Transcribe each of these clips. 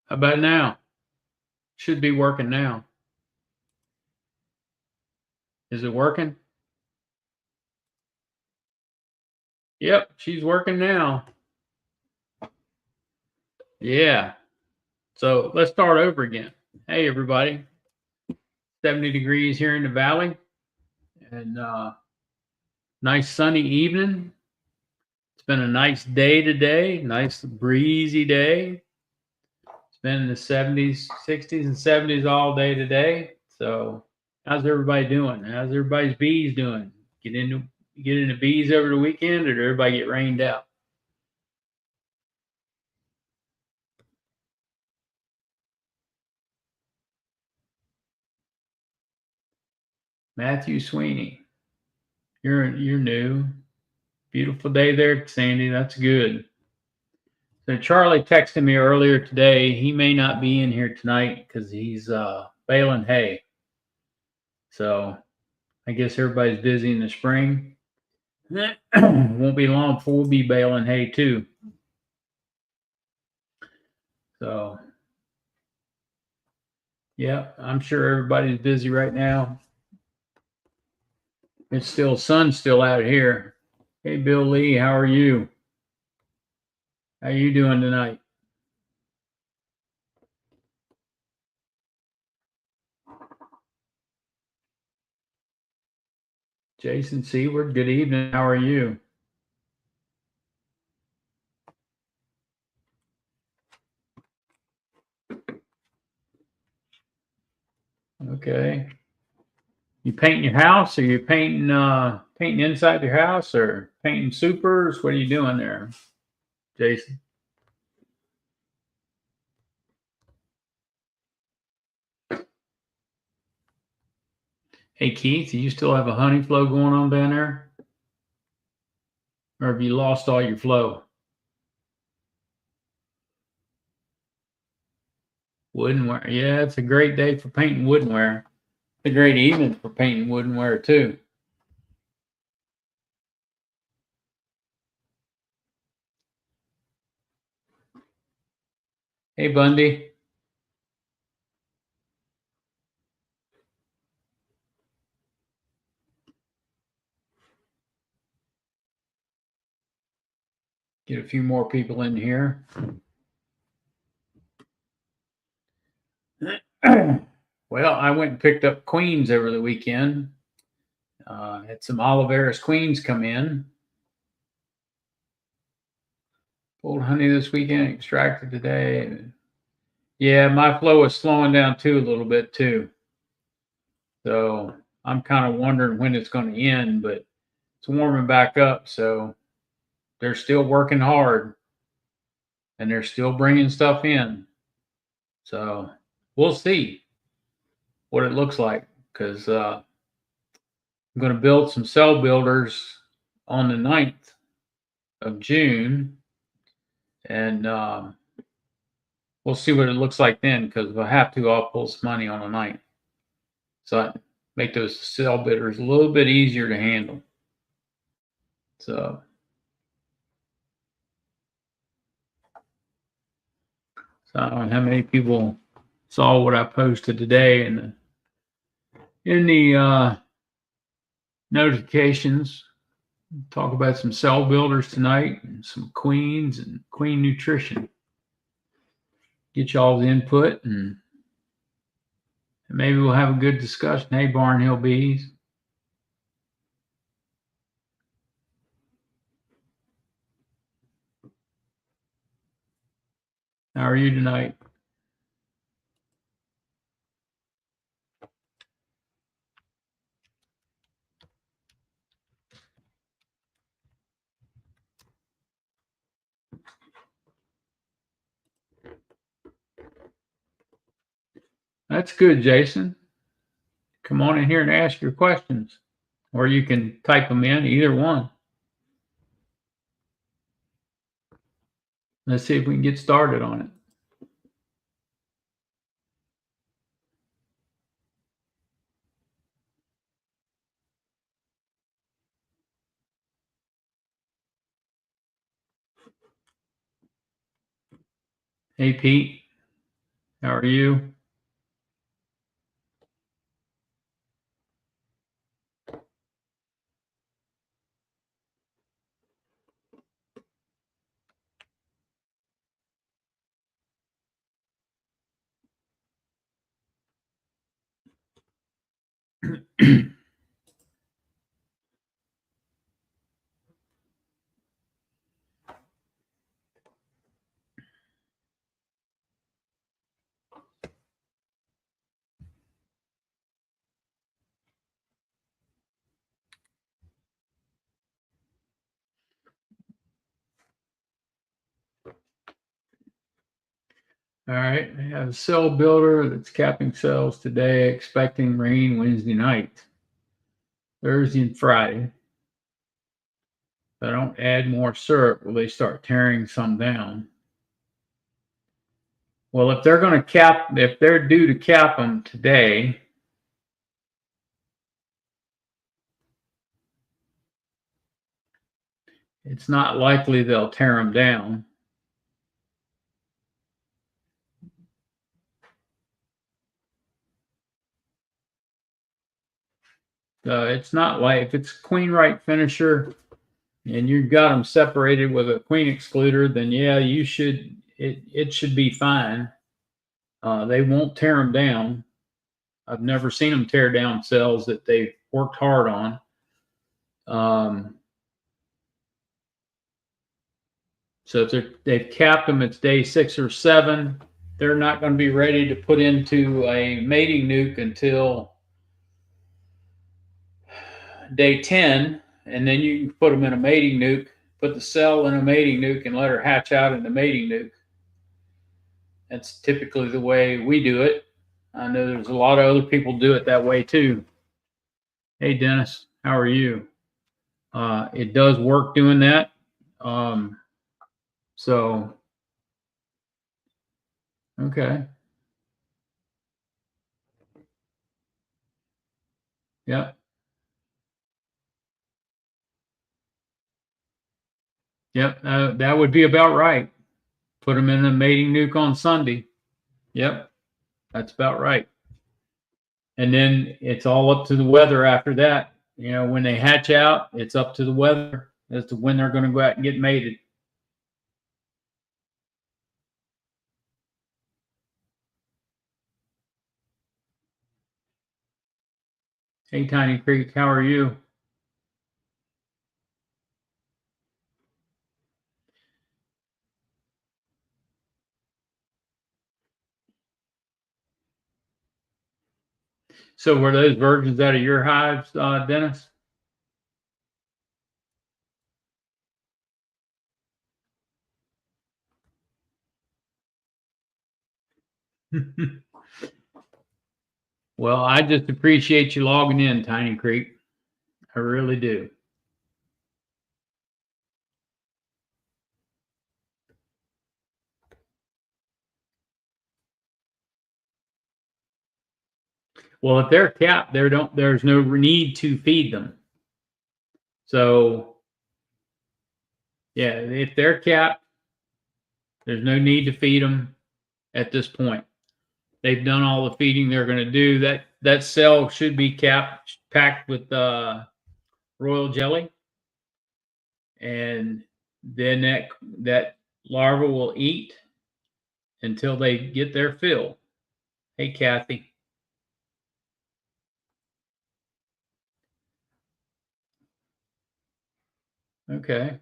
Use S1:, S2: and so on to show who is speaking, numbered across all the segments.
S1: How about now? Should be working now. Is it working? Yep, she's working now. Yeah. So let's start over again. Hey, everybody. 70 degrees here in the valley and nice sunny evening. It's been a nice day today, nice breezy day. It's been in the 70s, 60s, and 70s all day today. So, how's everybody doing? How's everybody's bees doing? Get into bees over the weekend, or did everybody get rained out? Matthew Sweeney, you're new. Beautiful day there, Sandy. That's good. So Charlie texted me earlier today. He may not be in here tonight because he's baling hay. So I guess everybody's busy in the spring. Won't be long before we'll be baling hay too. So yeah, I'm sure everybody's busy right now. It's still sun's still out here. Hey Bill Lee, how are you? How you doing tonight? Jason Seward, good evening. How are you? Okay. You painting your house, or you painting inside your house, or painting supers? What are you doing there, Jason? Hey Keith, do you still have a honey flow going on down there, or have you lost all your flow? Woodenware, yeah, it's a great day for painting woodenware. It's a great evening for painting woodenware too. Hey Bundy, get a few more people in here. Well, I went and picked up queens over the weekend. Had some Oliveris queens come in. Pulled honey this weekend, extracted today. Yeah, my flow is slowing down too a little bit too. So I'm kind of wondering when it's going to end, but it's warming back up. So they're still working hard and they're still bringing stuff in. So we'll see what it looks like because I'm going to build some cell builders on the 9th of June. And we'll see what it looks like then because if I have to, I'll pull some money on the 9th. So I make those cell bidders a little bit easier to handle. So I don't know how many people saw what I posted today in the notifications. Talk about some cell builders tonight and some queens and queen nutrition. Get y'all's input and maybe we'll have a good discussion. Hey, Barnhill Bees. How are you tonight? That's good, Jason. Come on in here and ask your questions, or you can type them in, either one. Let's see if we can get started on it. Hey, Pete. How are you? All right, I have a cell builder that's capping cells today, expecting rain Wednesday night, Thursday, and Friday. If I don't add more syrup, will they start tearing some down? Well, if they're going to cap, if they're due to cap them today, it's not likely they'll tear them down. It's not like if it's queen right finisher and you've got them separated with a queen excluder, then yeah, you should it should be fine. They won't tear them down. I've never seen them tear down cells that they've worked hard on. Um, so if they've capped them, it's day 6 or 7. They're not going to be ready to put into a mating nuke until day 10, and then you can put them in a mating nuke, put the cell in a mating nuke, and let her hatch out in the mating nuke. That's typically the way we do it. I know there's a lot of other people do it that way too. Hey, Dennis, how are you? It does work doing that. Um, so, okay. Yep. Yep. That would be about right. Put them in a mating nuke on Sunday. Yep. That's about right. And then it's all up to the weather after that. When they hatch out, it's up to the weather as to when they're going to go out and get mated. Hey, Tiny Creek, how are you? So were those virgins out of your hives, Dennis? Well, I just appreciate you logging in, Tiny Creek. I really do. Well, if they're capped, there's no need to feed them. So yeah, if they're capped, there's no need to feed them at this point. They've done all the feeding they're going to do. That cell should be packed with royal jelly, and then that larva will eat until they get their fill. Hey, Kathy. Okay.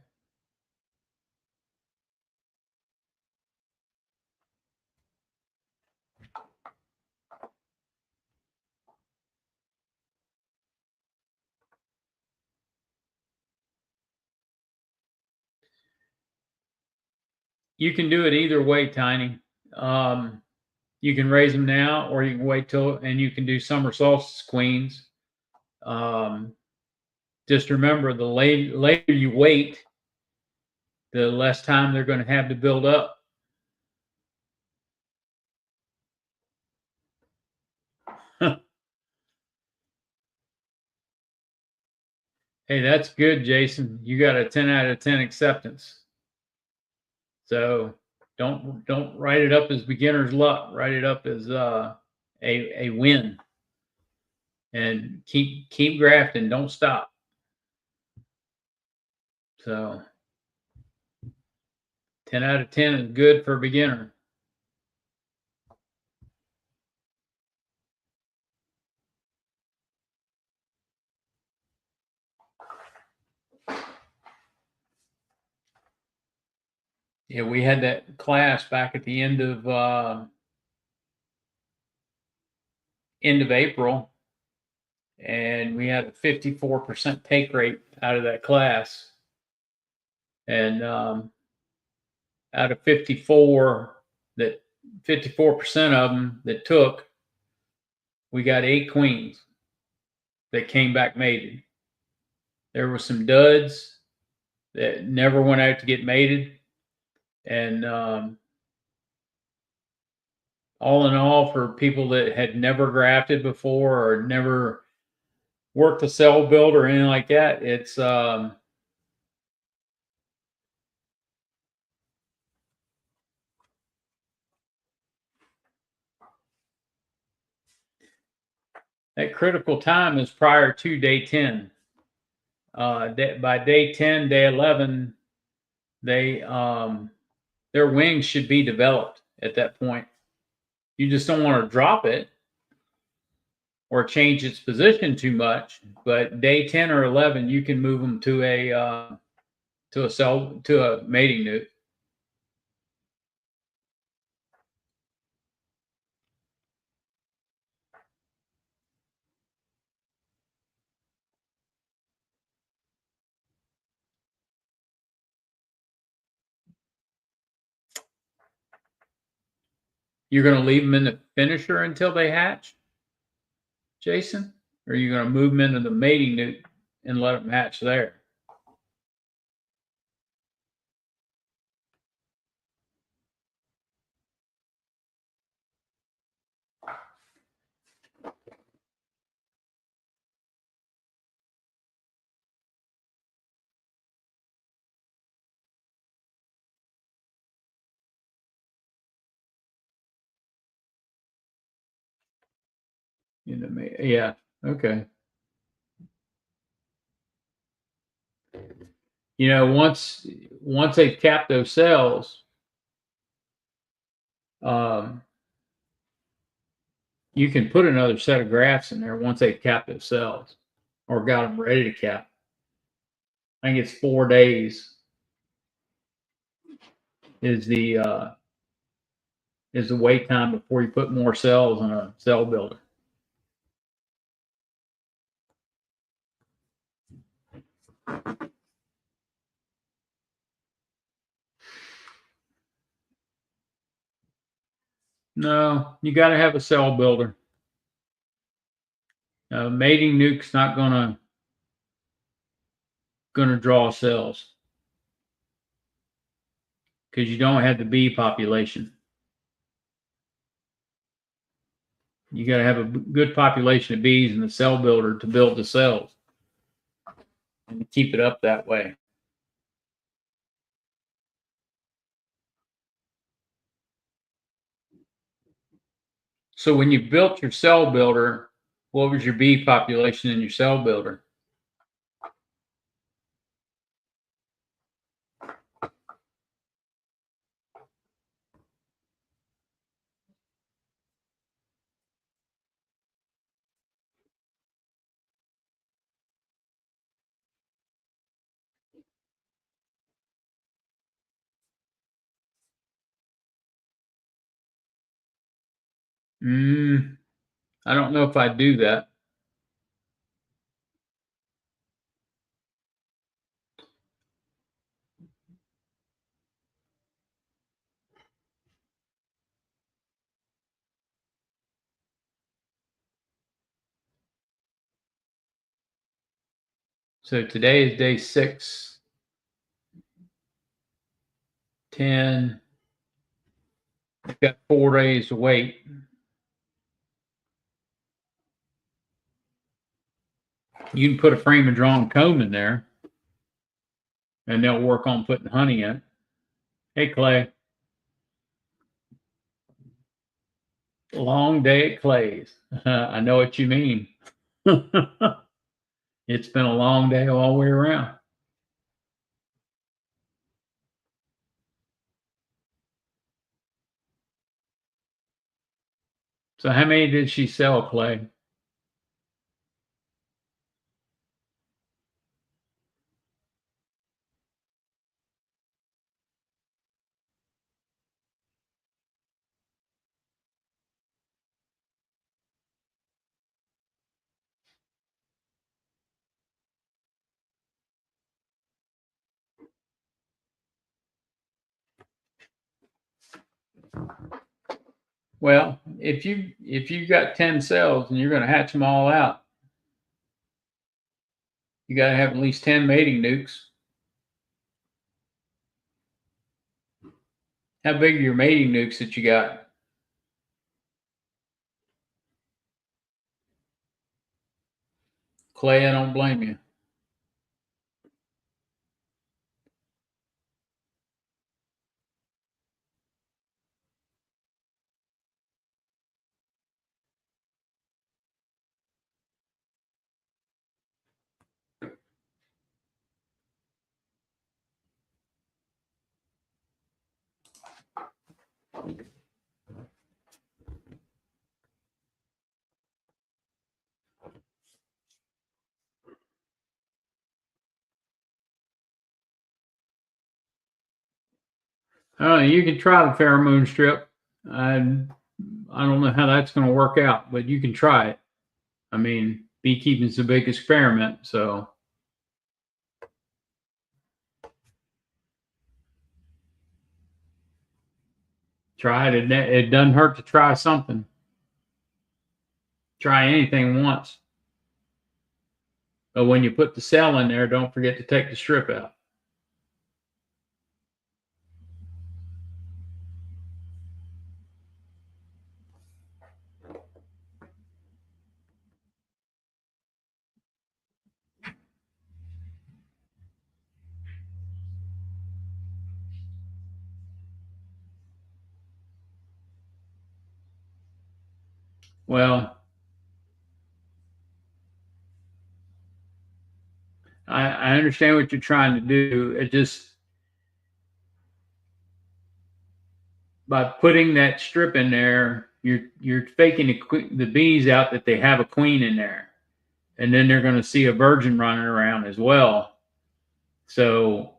S1: You can do it either way, Tiny. Um, you can raise them now, or you can wait till, and you can do summer solstice queens. Um, just remember, the later you wait, the less time they're going to have to build up. Hey, that's good, Jason. You got a 10 out of 10 acceptance. So Don't write it up as beginner's luck. Write it up as a win, and keep grafting. Don't stop. So 10 out of 10 is good for a beginner. Yeah, we had that class back at the end of April, and we had a 54% take rate out of that class. And out of 54% of them that took, we got 8 queens that came back mated. There were some duds that never went out to get mated, and all in all, for people that had never grafted before or never worked a cell build or anything like that, it's that critical time is prior to day 10. By day 10, day 11, they their wings should be developed at that point. You just don't want to drop it or change its position too much. But day 10 or 11, you can move them to a mating newt. You're going to leave them in the finisher until they hatch, Jason? Or are you going to move them into the mating newt and let them hatch there? Yeah. Okay. Once they've capped those cells, um, you can put another set of grafts in there once they've capped those cells or got them ready to cap. I think it's 4 days is the wait time before you put more cells in a cell builder. No, you got to have a cell builder. Mating nuke's not gonna draw cells because you don't have the bee population. You got to have a good population of bees in the cell builder to build the cells and keep it up that way. So when you built your cell builder, what was your bee population in your cell builder? I don't know if I do that. So today is day 6, 10. I've got 4 days to wait. You can put a frame and drawn comb in there, and they'll work on putting honey in. Hey, Clay. Long day at Clay's. I know what you mean. It's been a long day all the way around. So how many did she sell, Clay? Well, if you got 10 cells and you're going to hatch them all out, you got to have at least 10 mating nukes. How big are your mating nukes that you got? Clay, I don't blame you. You can try the pheromone strip. I I don't know how that's going to work out, but you can try it. I mean, beekeeping's a big experiment, so try it. It doesn't hurt to try something. Try anything once. But when you put the cell in there, don't forget to take the strip out. Well, I understand what you're trying to do. It just by putting that strip in there, you're faking the bees out that they have a queen in there, and then they're going to see a virgin running around as well. So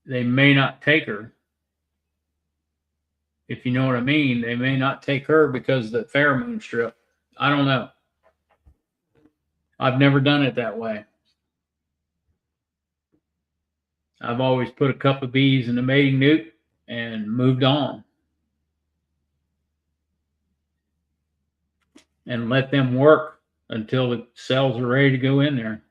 S1: they may not take her, if you know what I mean. They may not take her because of the pheromone strip. I don't know. I've never done it that way. I've always put a couple of bees in the mating nuke and moved on and let them work until the cells are ready to go in there.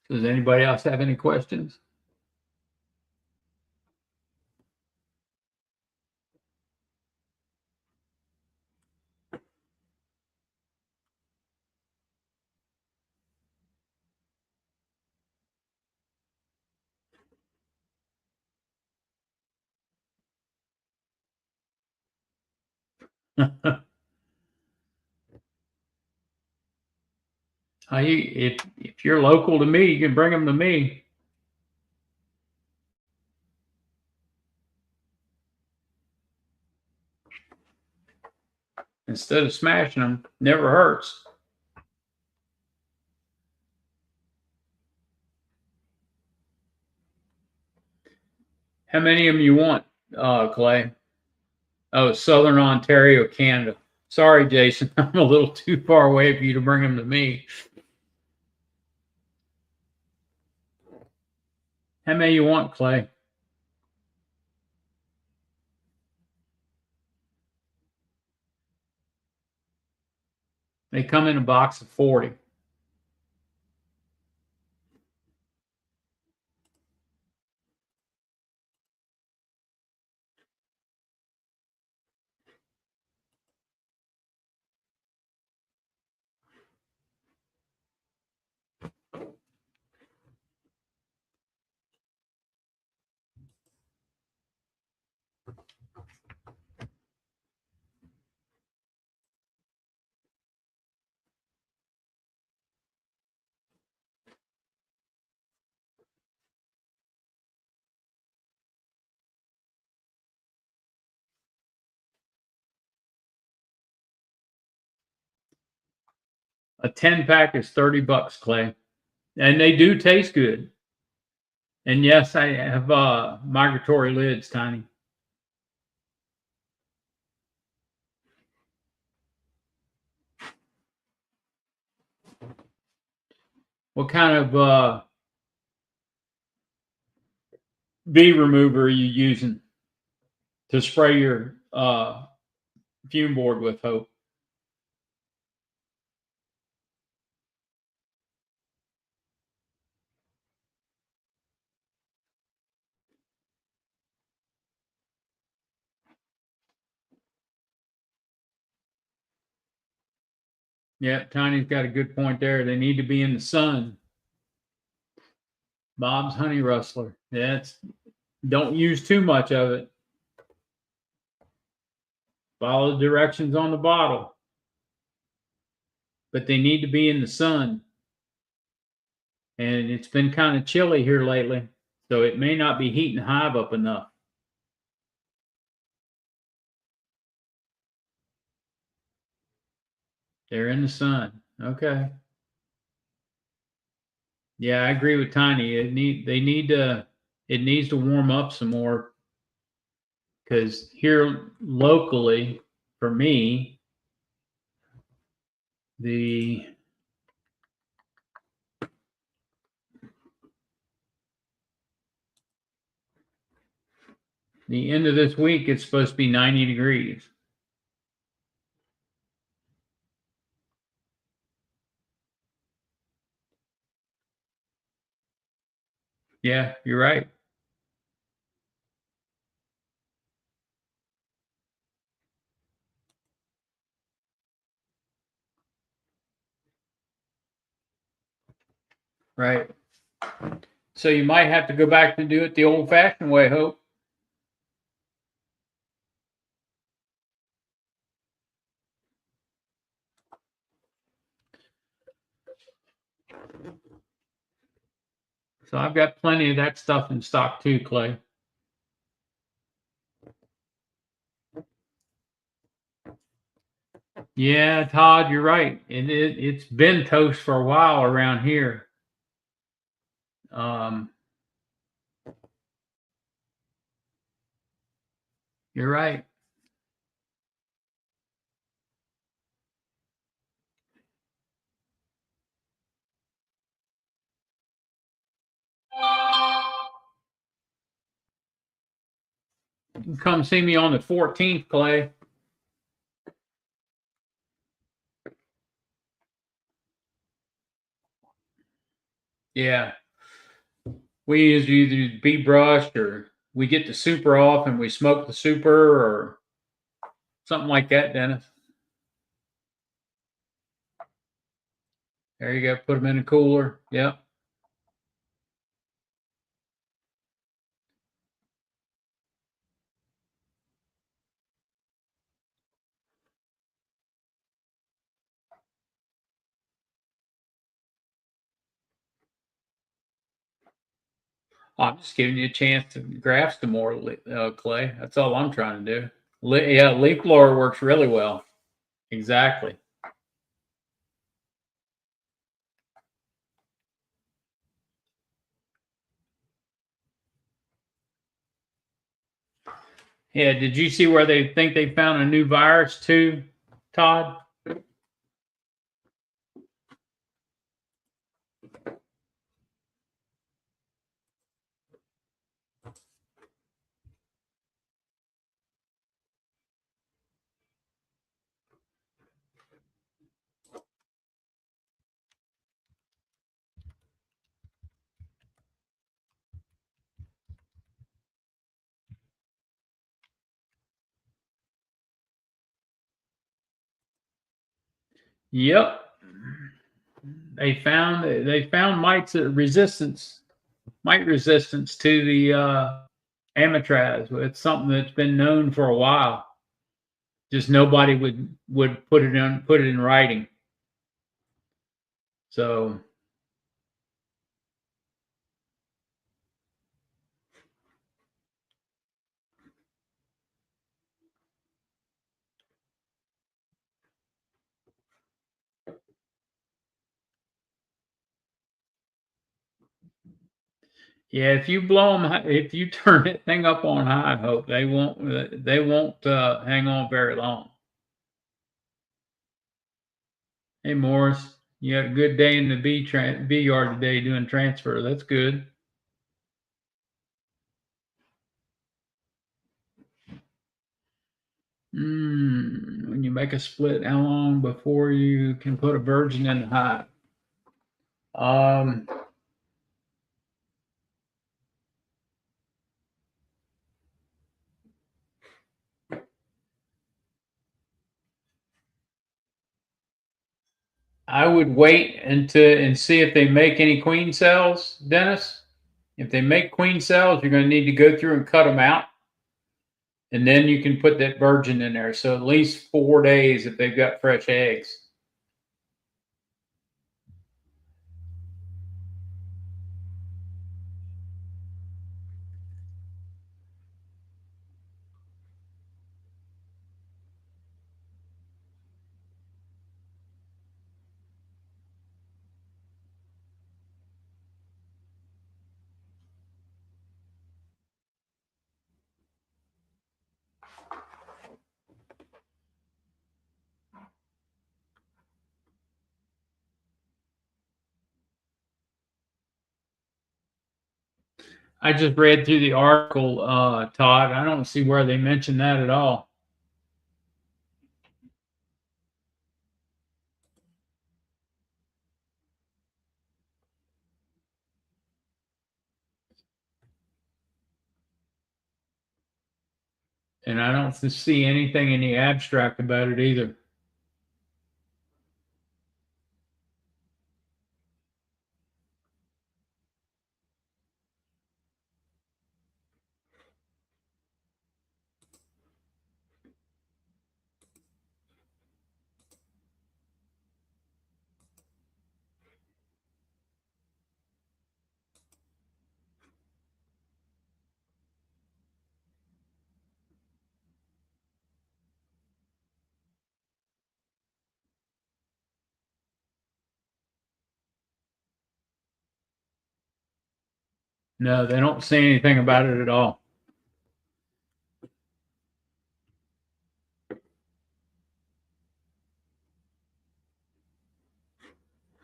S1: Does anybody else have any questions? If you're local to me, you can bring them to me. Instead of smashing them, never hurts. How many of them you want, Clay? Oh, Southern Ontario, Canada. Sorry, Jason. I'm a little too far away for you to bring them to me. How many you want, Clay? They come in a box of 40. A 10-pack is $30, Clay. And they do taste good. And yes, I have migratory lids, Tiny. What kind of bee remover are you using to spray your fume board with, Hope? Yeah, Tiny's got a good point there. They need to be in the sun. Bob's Honey Rustler. Yeah, don't use too much of it. Follow the directions on the bottle. But they need to be in the sun. And it's been kind of chilly here lately, so it may not be heating the hive up enough. They're in the sun. Okay. Yeah, I agree with Tiny. It needs to warm up some more because here locally, for me, the the end of this week it's supposed to be 90 degrees. Yeah, you're right. Right. So you might have to go back to do it the old-fashioned way, Hope. So I've got plenty of that stuff in stock too, Clay. Yeah, Todd, you're right. It's been toast for a while around here. Um, you're right. You can come see me on the 14th, Clay. Yeah, we usually either be brushed or we get the super off and we smoke the super or something like that, Dennis. There you go. Put them in a cooler. Yep. I'm just giving you a chance to graft some more, Clay. That's all I'm trying to do. Yeah, leaf blower works really well. Exactly. Yeah. Did you see where they think they found a new virus too, Todd? Yep. They found mite resistance to the amatraz. It's something that's been known for a while. Just nobody would put it in writing. So yeah, if you turn that thing up on high, I hope they won't hang on very long. Hey Morris, you had a good day in the bee yard today doing transfer. That's good. When you make a split, how long before you can put a virgin in the hive? Um, I would wait and see if they make any queen cells, Dennis. If they make queen cells, you're going to need to go through and cut them out, and then you can put that virgin in there. So at least 4 days if they've got fresh eggs. I just read through the article, Todd. I don't see where they mention that at all. And I don't see anything in the abstract about it either. No, they don't say anything about it at all.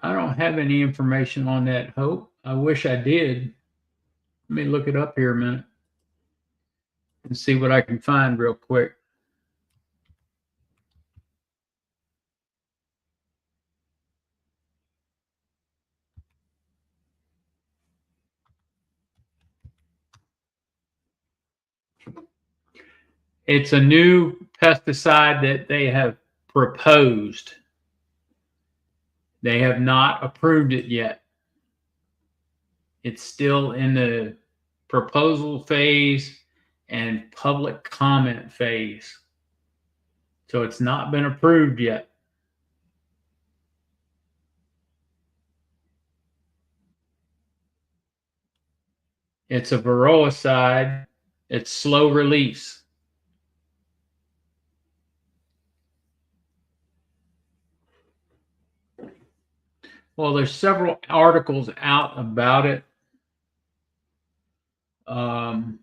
S1: I don't have any information on that, Hope. I wish I did. Let me look it up here a minute and see what I can find real quick. It's a new pesticide that they have proposed. They have not approved it yet. It's still in the proposal phase and public comment phase. So it's not been approved yet. It's a varroicide. It's slow release. Well, there's several articles out about it. Um,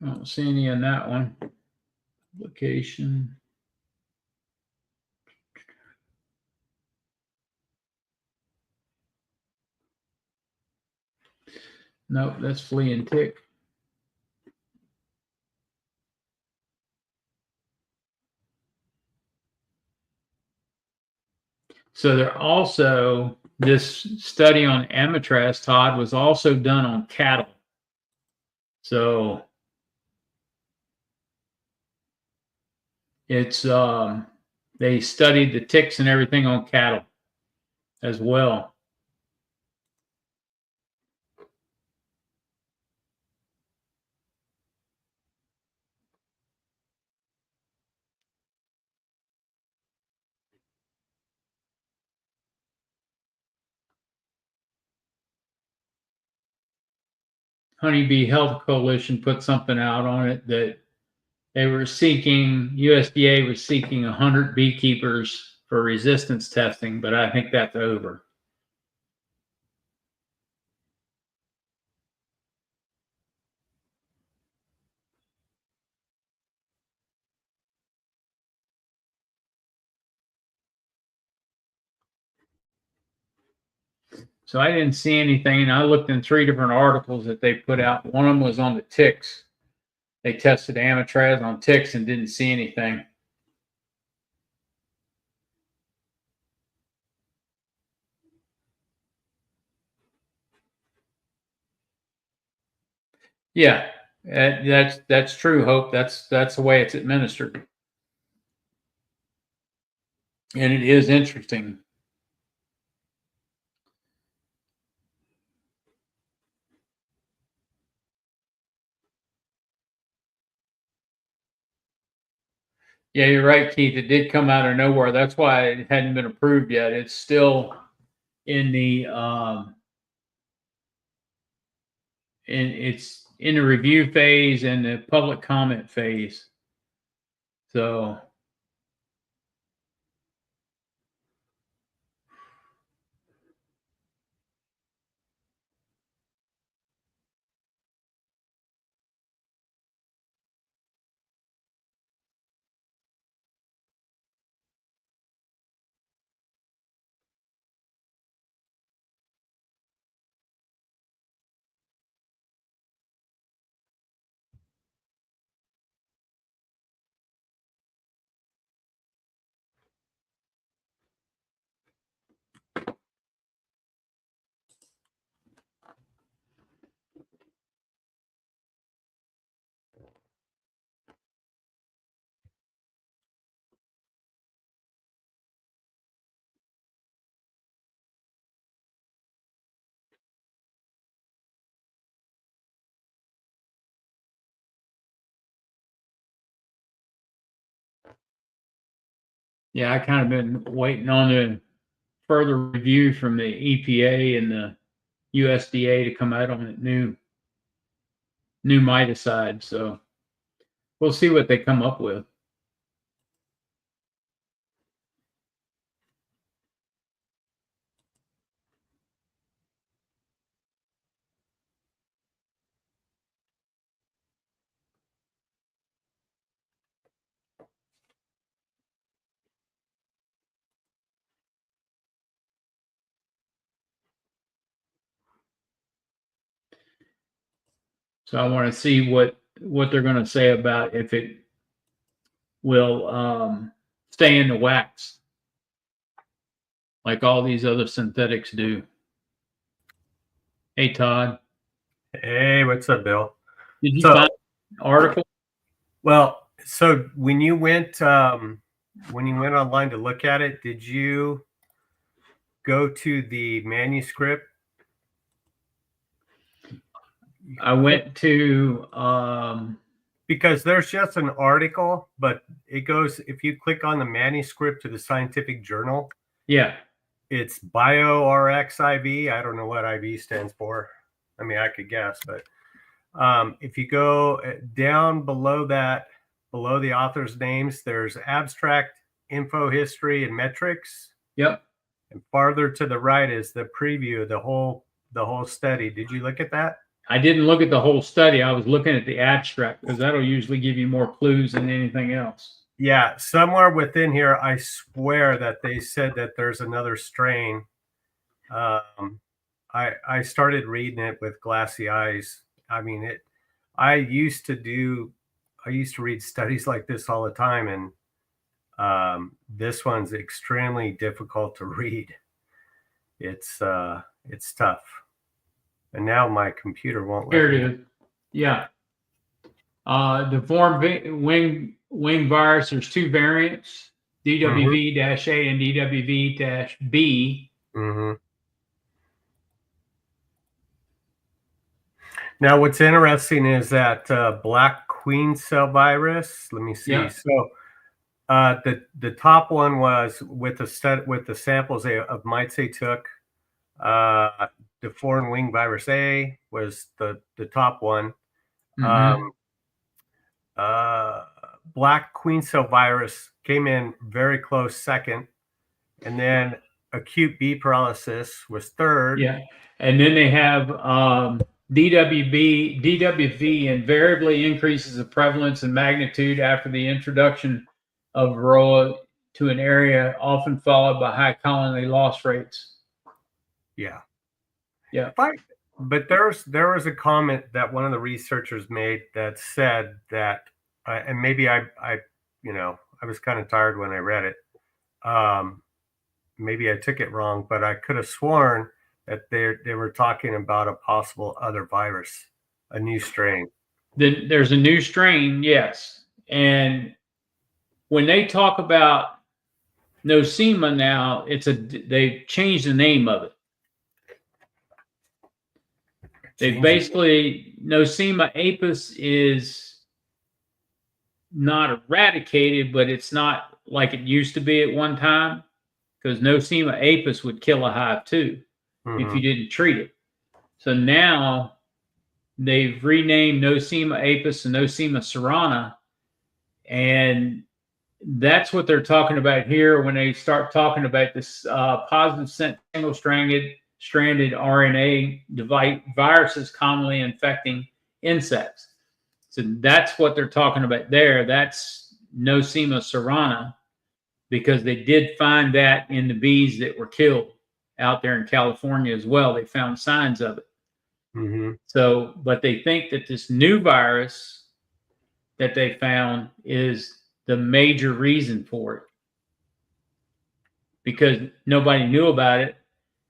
S1: I don't see any in that one. Location. Nope, that's flea and tick. So there also, this study on amatraz, Todd, was also done on cattle. So it's they studied the ticks and everything on cattle as well. Honeybee Health Coalition put something out on it that they were seeking, USDA was seeking 100 beekeepers for resistance testing, but I think that's over. So I didn't see anything. I looked in 3 different articles that they put out. One of them was on the ticks. They tested amatraz on ticks and didn't see anything. Yeah, that's true, Hope. That's the way it's administered, and it is interesting. Yeah, you're right, Keith. It did come out of nowhere. That's why it hadn't been approved yet. It's still in the it's in the review phase and the public comment phase. So yeah, I kind of been waiting on the further review from the EPA and the USDA to come out on the new miticide. So we'll see what they come up with. So I want to see what they're going to say about if it will stay in the wax like all these other synthetics do. Hey, Todd.
S2: Hey, what's up, Bill?
S1: Did you find an article?
S2: Well, so when you went online to look at it, did you go to the manuscript?
S1: I went to
S2: because there's just an article, but it goes, if you click on the manuscript to the scientific journal,
S1: yeah,
S2: it's BioRxiv. I don't know what IV stands for. I mean, I could guess, but if you go down below that, below the author's names, there's abstract, info, history, and metrics.
S1: Yep.
S2: And farther to the right is the preview of the whole study. Did you look at that?
S1: I didn't look at the whole study. I was looking at the abstract because that'll usually give you more clues than anything else.
S2: Yeah, somewhere within here, I swear that they said that there's another strain. I started reading it with glassy eyes. I mean, I used to read studies like this all the time, and this one's extremely difficult to read. It's tough. And now my computer won't let
S1: Here
S2: me.
S1: it is. Yeah. Deformed wing virus, there's two variants, DWV-A and DWV-B.
S2: Mm-hmm. Now, what's interesting is that black queen cell virus. Let me see.
S1: Yeah.
S2: So the top one was with the samples of mites they took. Deformed wing virus A was the top one.
S1: Mm-hmm.
S2: Black queen cell virus came in very close second, and then acute bee paralysis was third.
S1: Yeah, and then they have DWV invariably increases the prevalence and magnitude after the introduction of varroa to an area, often followed by high colony loss rates.
S2: Yeah.
S1: Yeah.
S2: But there was a comment that one of the researchers made that said that, and maybe I was kind of tired when I read it. Maybe I took it wrong, but I could have sworn that they were talking about a possible other virus, a new strain.
S1: Then there's a new strain, yes. And when they talk about Nosema now, they've changed the name of it. They basically, Nosema apis is not eradicated, but it's not like it used to be at one time, because Nosema apis would kill a hive too if you didn't treat it. So now they've renamed Nosema apis and Nosema cerana, and that's what they're talking about here when they start talking about this positive single-stranded RNA viruses commonly infecting insects. So that's what they're talking about there. That's Nosema cerana, because they did find that in the bees that were killed out there in California as well. They found signs of it.
S2: Mm-hmm.
S1: So, but they think that this new virus that they found is the major reason for it, because nobody knew about it,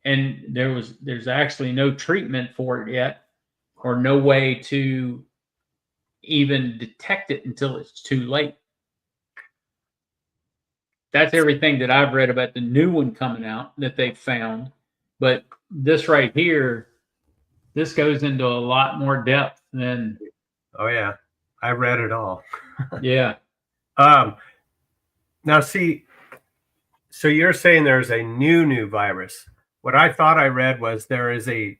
S1: and there's actually no treatment for it yet, or no way to even detect it until it's too late. That's everything that I've read about the new one coming out that they found. But this right here, this goes into a lot more depth than.
S2: Oh yeah, I read it all.
S1: Yeah.
S2: Now see, so you're saying there's a new virus. What I thought I read was there is an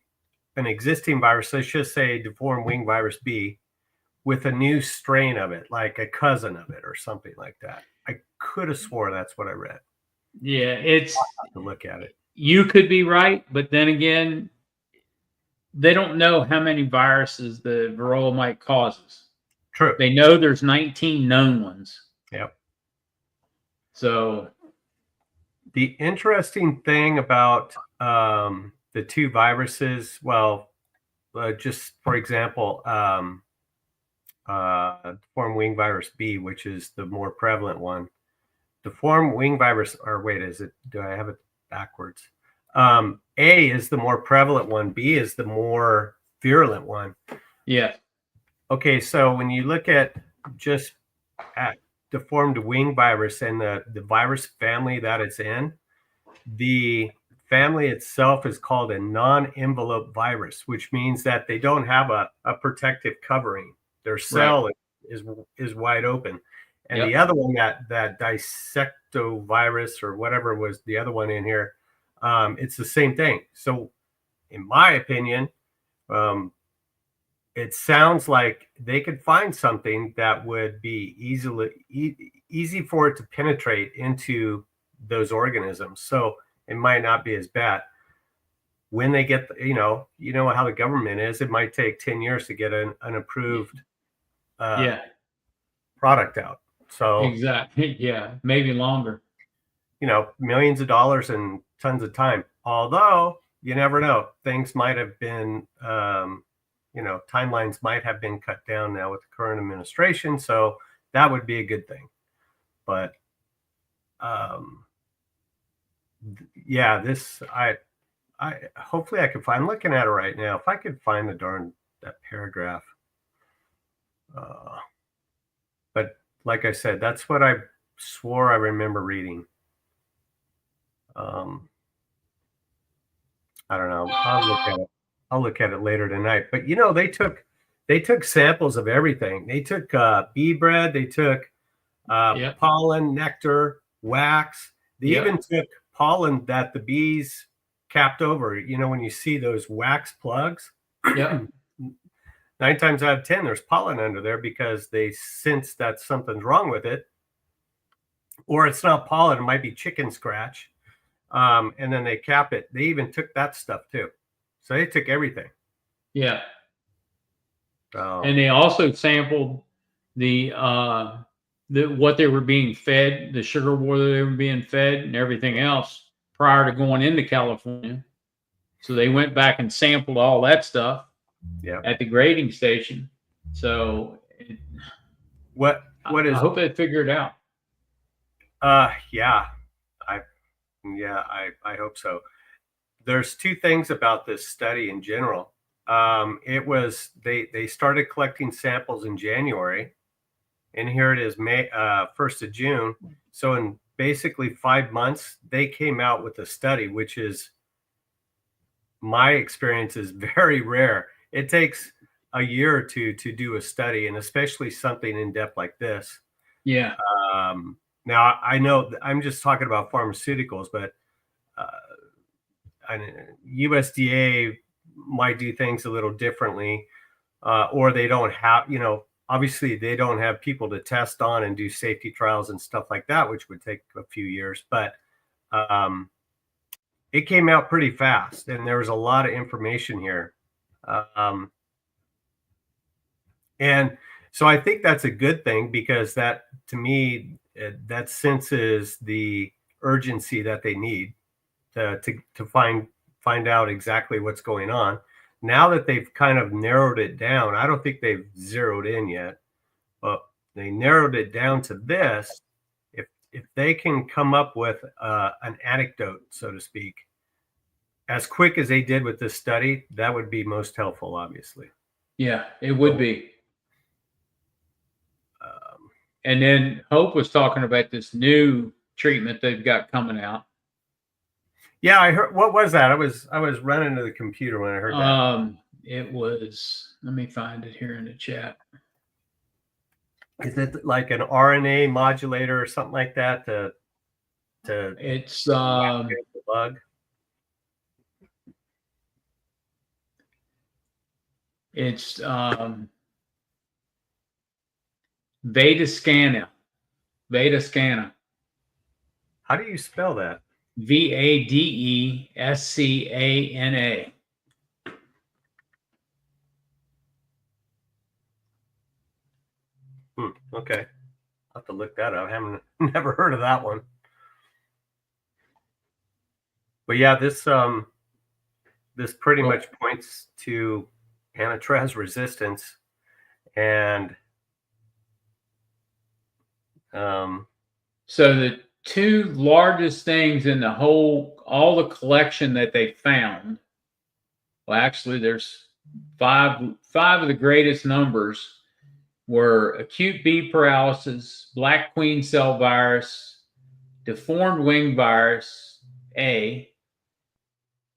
S2: existing virus, let's just say deformed wing virus B, with a new strain of it, like a cousin of it or something like that. I could have swore that's what I read.
S1: Yeah, it's
S2: to look at it.
S1: You could be right, but then again, they don't know how many viruses the varroa mite causes.
S2: True.
S1: They know there's 19 known ones.
S2: Yep.
S1: So
S2: the interesting thing about the two viruses, well, just for example, deformed wing virus B, which is the more prevalent one. Deformed wing virus, or wait, do I have it backwards? A is the more prevalent one. B is the more virulent one.
S1: Yeah.
S2: Okay, so when you look at just at deformed wing virus and the virus family that it's in, the family itself is called a non-envelope virus, which means that they don't have a protective covering. Their cell is wide open. And the other one, that dissectovirus or whatever was the other one in here, it's the same thing. So in my opinion, it sounds like they could find something that would be easy for it to penetrate into those organisms. So it might not be as bad. When they get, how the government is, it might take 10 years to get an approved
S1: Yeah,
S2: product out. So,
S1: exactly. Yeah, maybe longer.
S2: millions of dollars and tons of time. Although you never know, things might have been, timelines might have been cut down now with the current administration. So that would be a good thing. But yeah, I hopefully I could find. I'm looking at it right now. If I could find that paragraph. But like I said, that's what I swore I remember reading. I don't know. I'll look at it later tonight. But they took samples of everything. They took bee bread. They took pollen, nectar, wax. They even took pollen that the bees capped over. When you see those wax plugs, 9 times out of 10, there's pollen under there because they sense that something's wrong with it. Or it's not pollen, it might be chicken scratch. And then they cap it. They even took that stuff too. So they took everything.
S1: Yeah. And they also sampled the what they were being fed, the sugar water they were being fed, and everything else prior to going into California. So they went back and sampled all that stuff at the grading station. So
S2: I
S1: hope they figure it out.
S2: Yeah, I hope so. There's two things about this study in general. They started collecting samples in January, and here it is, May 1st of June. So in basically 5 months, they came out with a study, which is, my experience, is very rare. It takes a year or two to do a study, and especially something in depth like this.
S1: Yeah.
S2: Now I know I'm just talking about pharmaceuticals, but USDA might do things a little differently, or they don't have, obviously they don't have people to test on and do safety trials and stuff like that, which would take a few years. But it came out pretty fast, and there was a lot of information here. And so I think that's a good thing, because that, to me, that senses the urgency that they need to find out exactly what's going on. Now that they've kind of narrowed it down, I don't think they've zeroed in yet, but they narrowed it down to this. If they can come up with an anecdote, so to speak, as quick as they did with this study, that would be most helpful, obviously.
S1: Yeah, it would be. And then Hope was talking about this new treatment they've got coming out.
S2: Yeah, I heard. What was that? I was running to the computer when I heard that.
S1: It was. Let me find it here in the chat.
S2: Is it like an RNA modulator or something like that?
S1: It's
S2: the bug.
S1: It's Vadascana. Vadascana.
S2: How do you spell that?
S1: Vadescana.
S2: Okay, I'll have to look that up. I haven't never heard of that one. But yeah, this pretty much points to anatraz resistance, and
S1: so the two largest things in all the collection that they found, well, actually there's five of the greatest numbers, were acute bee paralysis, black queen cell virus, deformed wing virus A,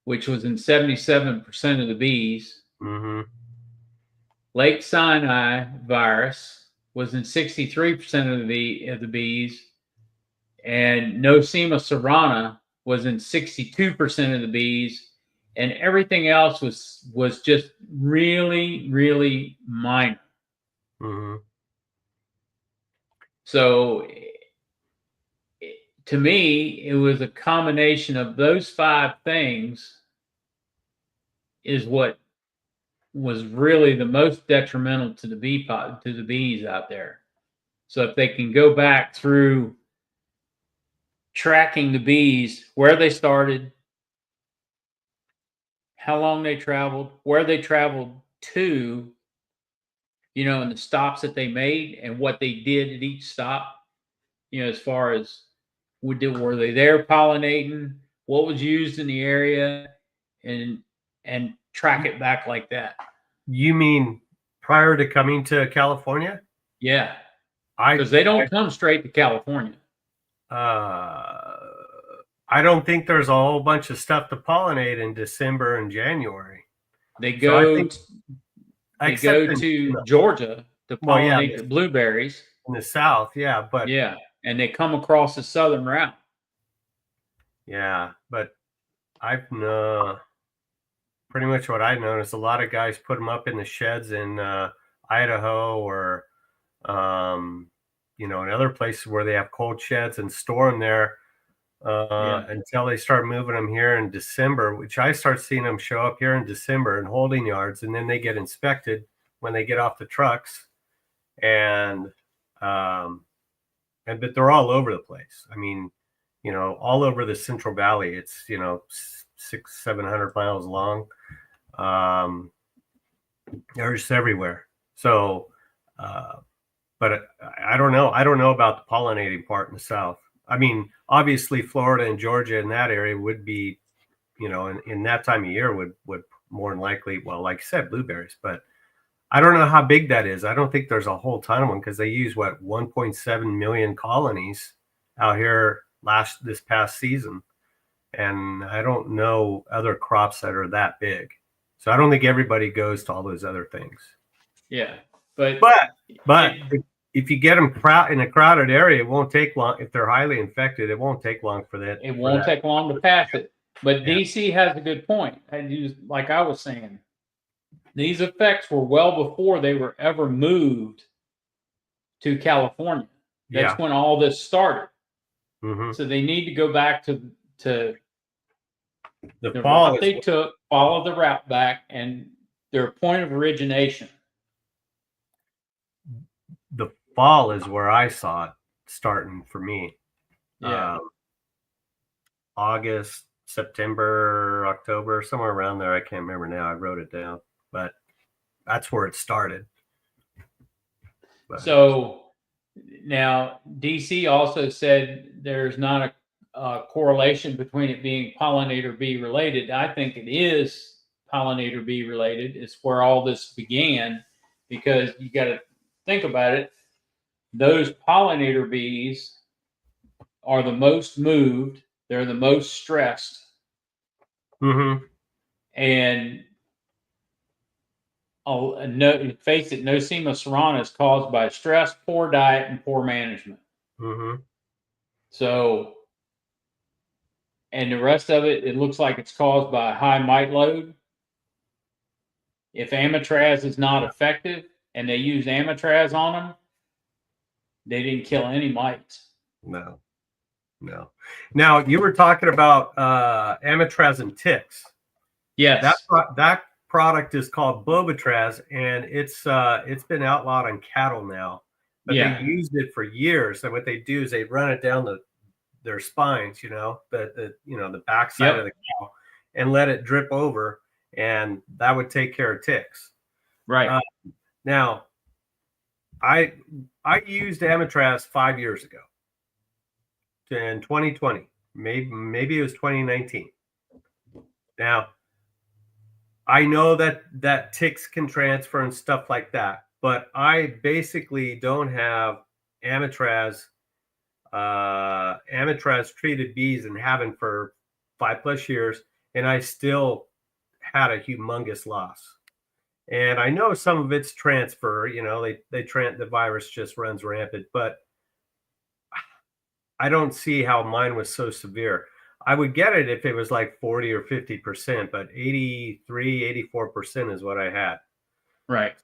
S1: which was in 77% of the bees. Lake Sinai virus was in 63% of the bees, and Nosema serrana was in 62% of the bees, and everything else was just really, really minor.
S2: Mm-hmm.
S1: So to me, it was a combination of those five things is what was really the most detrimental to the to the bees out there. So if they can go back through tracking the bees, where they started, how long they traveled, where they traveled to, and the stops that they made and what they did at each stop, as far as were they there pollinating, what was used in the area, and track it back like that.
S2: You mean prior to coming to California?
S1: Yeah,
S2: I
S1: because they don't come straight to California.
S2: I don't think there's a whole bunch of stuff to pollinate in December and January.
S1: They
S2: So I
S1: go
S2: think,
S1: they
S2: except
S1: go
S2: in,
S1: to Georgia to
S2: well, yeah,
S1: pollinate the blueberries.
S2: in the South, yeah, but
S1: Yeah, and they come across the southern route.
S2: yeah, but I've pretty much what I noticed. A lot of guys put them up in the sheds in Idaho or in other places where they have cold sheds and store them there until they start moving them here in December, which I start seeing them show up here in December in holding yards, and then they get inspected when they get off the trucks, and but they're all over the place. I mean, all over the Central Valley. It's 600-700 miles long. They're just everywhere. So, but I don't know. I don't know about the pollinating part in the South. I mean, obviously, Florida and Georgia in that area would be, in that time of year would more than likely, well, like I said, blueberries. But I don't know how big that is. I don't think there's a whole ton of them because they use 1.7 million colonies out here this past season, and I don't know other crops that are that big. So I don't think everybody goes to all those other things.
S1: Yeah, but
S2: if you get them in a crowded area, it won't take long. If they're highly infected, it won't take long for that.
S1: It won't take long to pass it. But DC has a good point. Like I was saying, these effects were well before they were ever moved to California. That's when all this started.
S2: Mm-hmm.
S1: So they need to go back to the
S2: fall
S1: route they took, follow the route back, and their point of origination.
S2: The fall is where I saw it starting for me.
S1: Yeah.
S2: August, September, October, somewhere around there. I can't remember now. I wrote it down, but that's where it started.
S1: So now DC also said there's not a correlation between it being pollinator bee related. I think it is pollinator bee related. It's where all this began, because you got to think about it. Those pollinator bees are the most moved. They're the most stressed.
S2: Mm-hmm.
S1: And face it, Nosema serrana is caused by stress, poor diet, and poor management.
S2: Mm-hmm.
S1: So, and the rest of it, it looks like it's caused by high mite load. If amitraz is not effective and they use amitraz on them, they didn't kill any mites.
S2: No. Now, you were talking about amitraz and ticks.
S1: Yes.
S2: That product is called Bobatraz, and it's been outlawed on cattle now. But they used it for years, and what they do is they run it down their spines, the backside of the cow, and let it drip over, and that would take care of ticks.
S1: Right.
S2: Now, I used amitraz 5 years ago, in 2020, maybe it was 2019. Now, I know that ticks can transfer and stuff like that, but I basically don't have amitraz treated bees and haven't for 5+ years, and I still had a humongous loss. And I know some of it's transfer, the virus just runs rampant, but I don't see how mine was so severe. I would get it if it was like 40 or 50%, but 83, 84% is what I had.
S1: Right.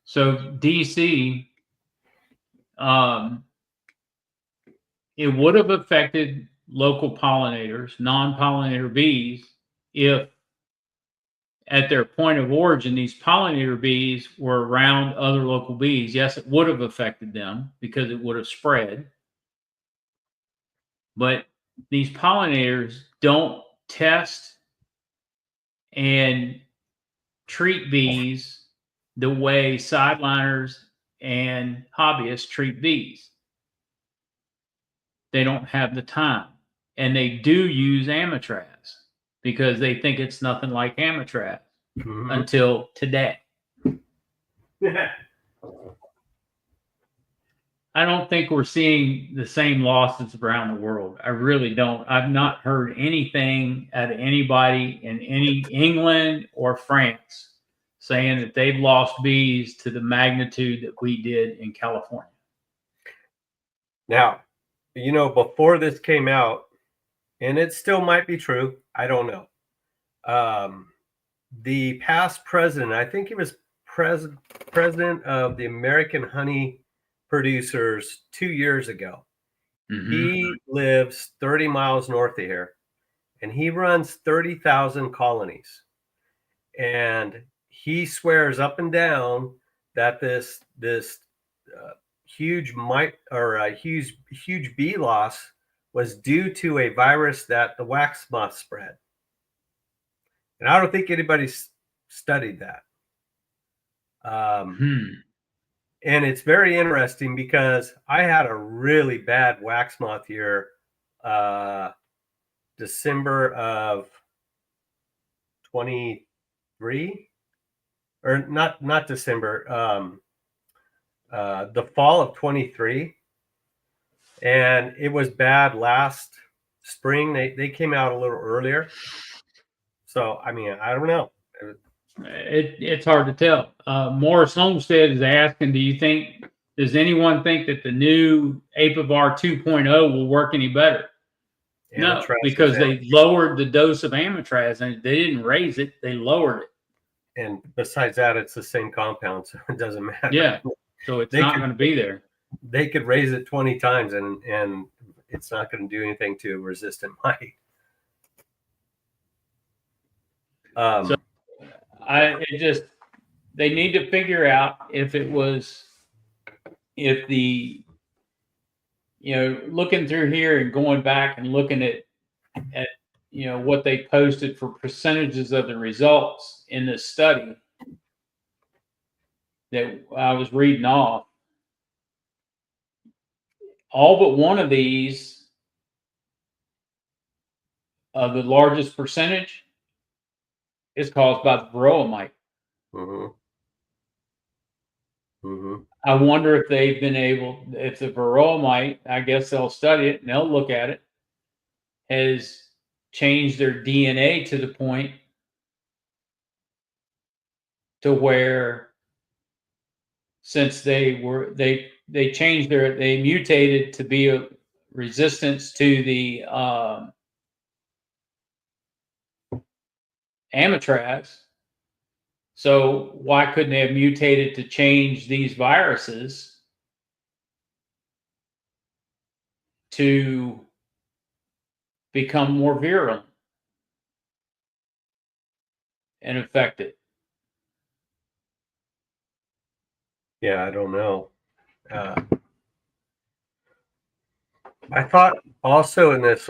S1: So DC, um, it would have affected local pollinators, non-pollinator bees, if at their point of origin, these pollinator bees were around other local bees. Yes, it would have affected them because it would have spread. But these pollinators don't test and treat bees the way sideliners and hobbyists treat bees. They don't have the time. And they do use Amitraz because they think it's nothing like Amitraz until today. I don't think we're seeing the same losses around the world. I really don't. I've not heard anything out of anybody in any England or France saying that they've lost bees to the magnitude that we did in California.
S2: Now, before this came out, and it still might be true, I don't know. The past president, I think he was president of the American Honey Producers 2 years ago.
S1: Mm-hmm.
S2: He lives 30 miles north of here, and he runs 30,000 colonies. And he swears up and down that this huge bee loss was due to a virus that the wax moth spread. And I don't think anybody's studied that. And it's very interesting because I had a really bad wax moth year, December of 23, or not December, the fall of 23. And it was bad last spring. They came out a little earlier. So, I mean, I don't know.
S1: It's hard to tell. Morris Homestead is asking, does anyone think that the new Apivar 2.0 will work any better? No, because they lowered the dose of Amitraz, and they didn't raise it, they lowered it.
S2: And besides that, it's the same compound, so it doesn't matter.
S1: Yeah, so it's not going to be there.
S2: They could raise it 20 times, and it's not going to do anything to resistant mite.
S1: They need to figure out if looking through here and going back and looking at what they posted for percentages of the results in this study that I was reading off. All but one of these, the largest percentage, is caused by the varroa mite. I wonder if they've been if the varroa mite, I guess they'll study it and they'll look at it, has changed their DNA to the point to where, since they mutated to be a resistance to the Amitraz. So why couldn't they have mutated to change these viruses to become more virulent and affect it?
S2: Yeah, I don't know. I thought also in this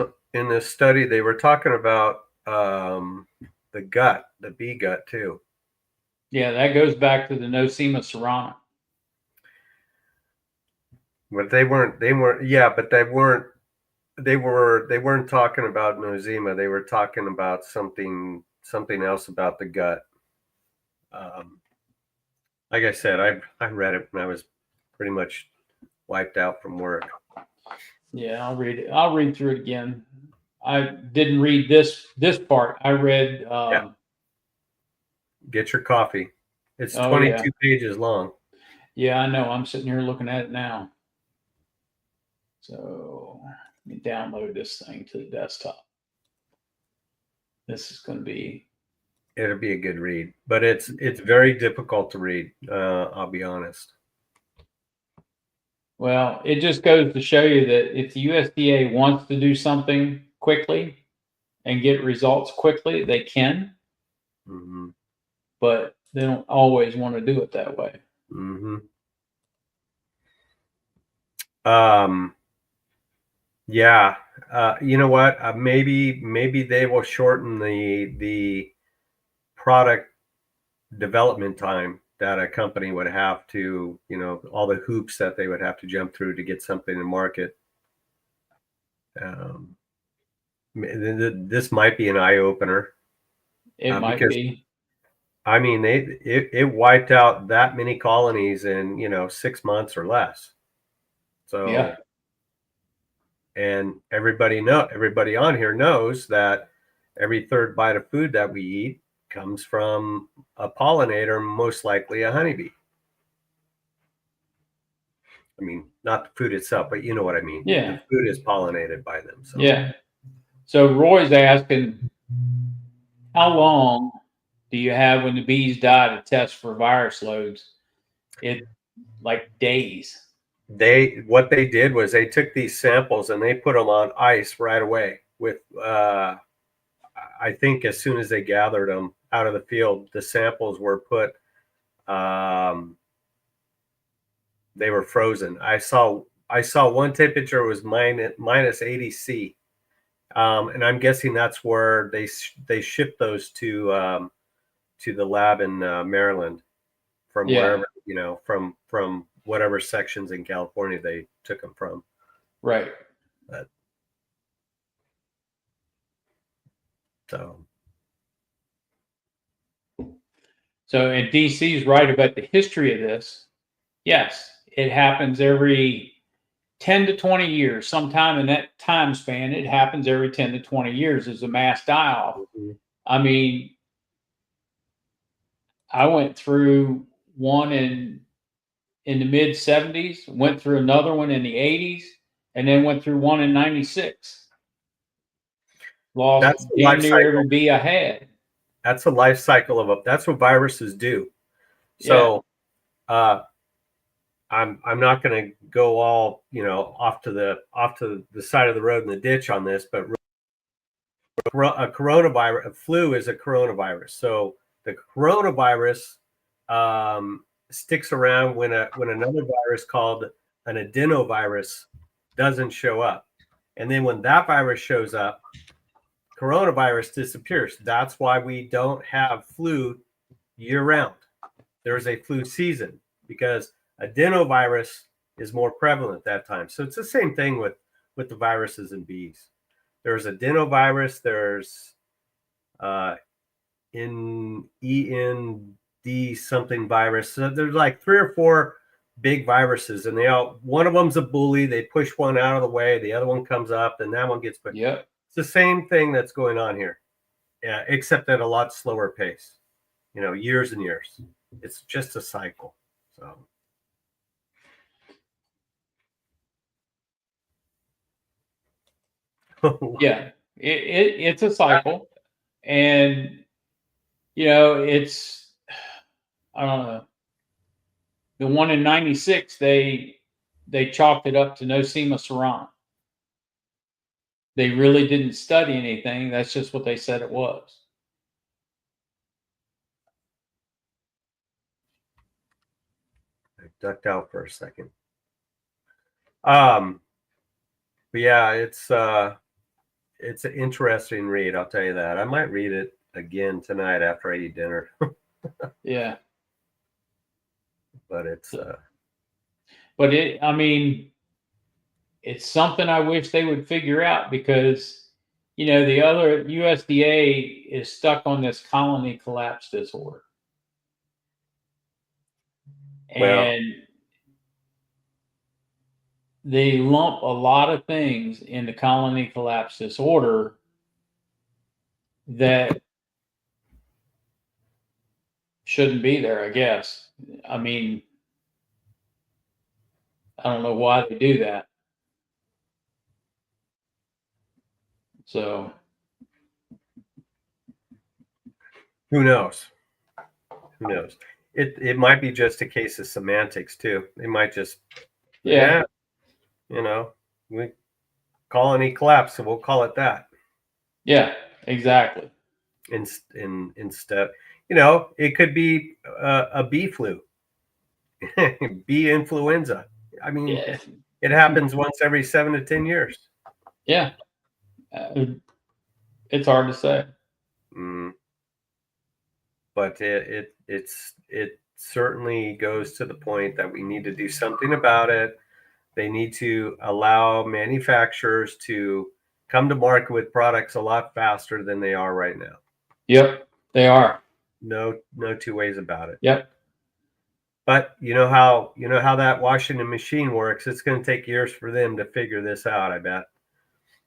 S2: study they were talking about the gut, the bee gut too.
S1: Yeah, that goes back to the Nosema serrana.
S2: But they weren't talking about Nosema. They were talking about something else about the gut. Like I said, I read it when I was pretty much wiped out from work.
S1: Yeah, I'll read it. I'll read through it again. I didn't read this part. I read.
S2: Get your coffee. It's 22 pages long.
S1: Yeah, I know. I'm sitting here looking at it now. So let me download this thing to the desktop. This is going to be.
S2: It'll be a good read, but it's very difficult to read. I'll be honest.
S1: Well, it just goes to show you that if the USDA wants to do something quickly and get results quickly, they can,
S2: Mm-hmm.
S1: but they don't always want to do it that way.
S2: Mm-hmm. Yeah. You know what? Maybe they will shorten the product development time that a company would have to, all the hoops that they would have to jump through to get something to market. This might be an eye opener.
S1: It might
S2: Because
S1: be.
S2: I mean, it wiped out that many colonies in 6 months or less. So
S1: Yeah.
S2: and everybody on here knows that every third bite of food that we eat comes from a pollinator, most likely a honeybee. I mean, not the food itself, but you know what I mean.
S1: Yeah.
S2: The food is pollinated by them. So
S1: Yeah. So Roy's asking, how long do you have when the bees die to test for virus loads? It like days.
S2: what they did was they took these samples and they put them on ice right away with I think as soon as they gathered them out of the field, the samples were put they were frozen. I saw one temperature was minus 80 C. And I'm guessing that's where they shipped those to the lab in Maryland from
S1: Yeah.
S2: wherever, from whatever sections in California they took them from.
S1: Right.
S2: But, so
S1: and DC is right about the history of this. Yes, it happens every 10 to 20 years. Sometime in that time span, it happens every 10 to 20 years as a mass die off.
S2: mm-hmm.
S1: I mean, I went through one in the mid 70s, went through another one in the 80s, and then went through one in 96. Lost
S2: That's the
S1: damn
S2: life
S1: near every
S2: cycle.
S1: bee I had.
S2: That's the life cycle of that's what viruses do. So I'm not going to go all off to the side of the road in the ditch on this, but a coronavirus, a flu is a coronavirus. So the coronavirus sticks around when another virus called an adenovirus doesn't show up, and then when that virus shows up, coronavirus disappears. That's why we don't have flu year round. There's a flu season because adenovirus is more prevalent that time. So it's the same thing with the viruses in bees. There's adenovirus. There's END something virus. So there's like 3 or 4 big viruses, and one of them's a bully. They push one out of the way, the other one comes up, and that one gets put.
S1: Yep.
S2: It's the same thing that's going on here, except at a lot slower pace. Years and years. It's just a cycle. So.
S1: Yeah. It's a cycle. And, it's, I don't know. The one in 96, they chalked it up to Nosema Saran. They really didn't study anything. That's just what they said it was.
S2: I ducked out for a second. But yeah, it's an interesting read. I'll tell you that. I might read it again tonight after I eat dinner.
S1: Yeah.
S2: But it's.
S1: But I mean, it's something I wish they would figure out because, the other USDA is stuck on this colony collapse disorder.
S2: Well,
S1: And they lump a lot of things in the colony collapse disorder that shouldn't be there, I guess. I mean, I don't know why they do that. So,
S2: Who knows? Who knows? It might be just a case of semantics too. They might just,
S1: Yeah.
S2: we colony collapse, so we'll call it that.
S1: Yeah. Exactly.
S2: Instead, it could be a bee flu, bee influenza. I mean,
S1: Yeah.
S2: it happens once every 7 to 10 years.
S1: Yeah. It's hard to say.
S2: Mm. But it certainly goes to the point that we need to do something about it. They need to allow manufacturers to come to market with products a lot faster than they are right now.
S1: Yep. They are.
S2: No two ways about it.
S1: Yep.
S2: But you know how that Washington machine works. It's going to take years for them to figure this out, I bet.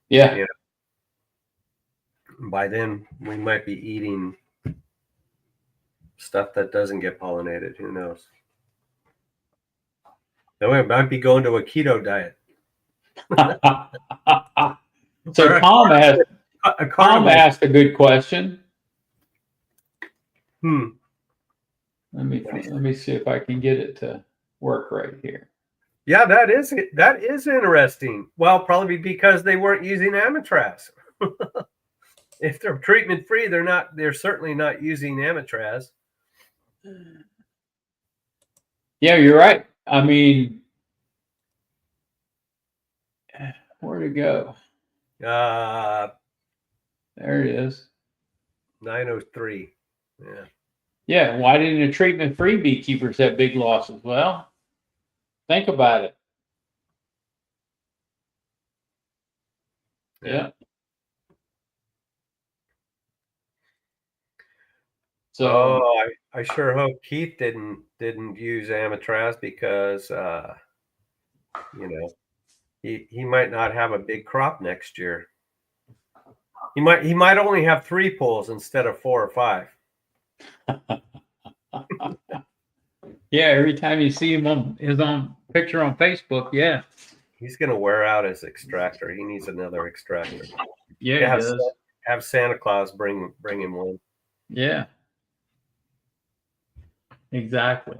S1: Yeah.
S2: By then we might be eating stuff that doesn't get pollinated. Who knows? Then we might be going to a keto diet.
S1: So Tom asked a good question. Let me see if I can get it to work right here.
S2: Yeah, that is interesting. Well, probably because they weren't using Amatraz. If they're treatment free, they're certainly not using Amatraz.
S1: Yeah, you're right. I mean, where'd it go? There it is.
S2: 903. Yeah.
S1: Yeah. Why didn't the treatment free beekeepers have big losses? Well, think about it. Yeah. So
S2: I sure hope Keith didn't use Amatraz because he might not have a big crop next year. He might only have 3 pulls instead of 4 or 5.
S1: yeah, every time you see him on his own picture on Facebook, yeah.
S2: He's going to wear out his extractor. He needs another extractor.
S1: Yeah, he does.
S2: Have Santa Claus bring him one.
S1: Yeah. Exactly.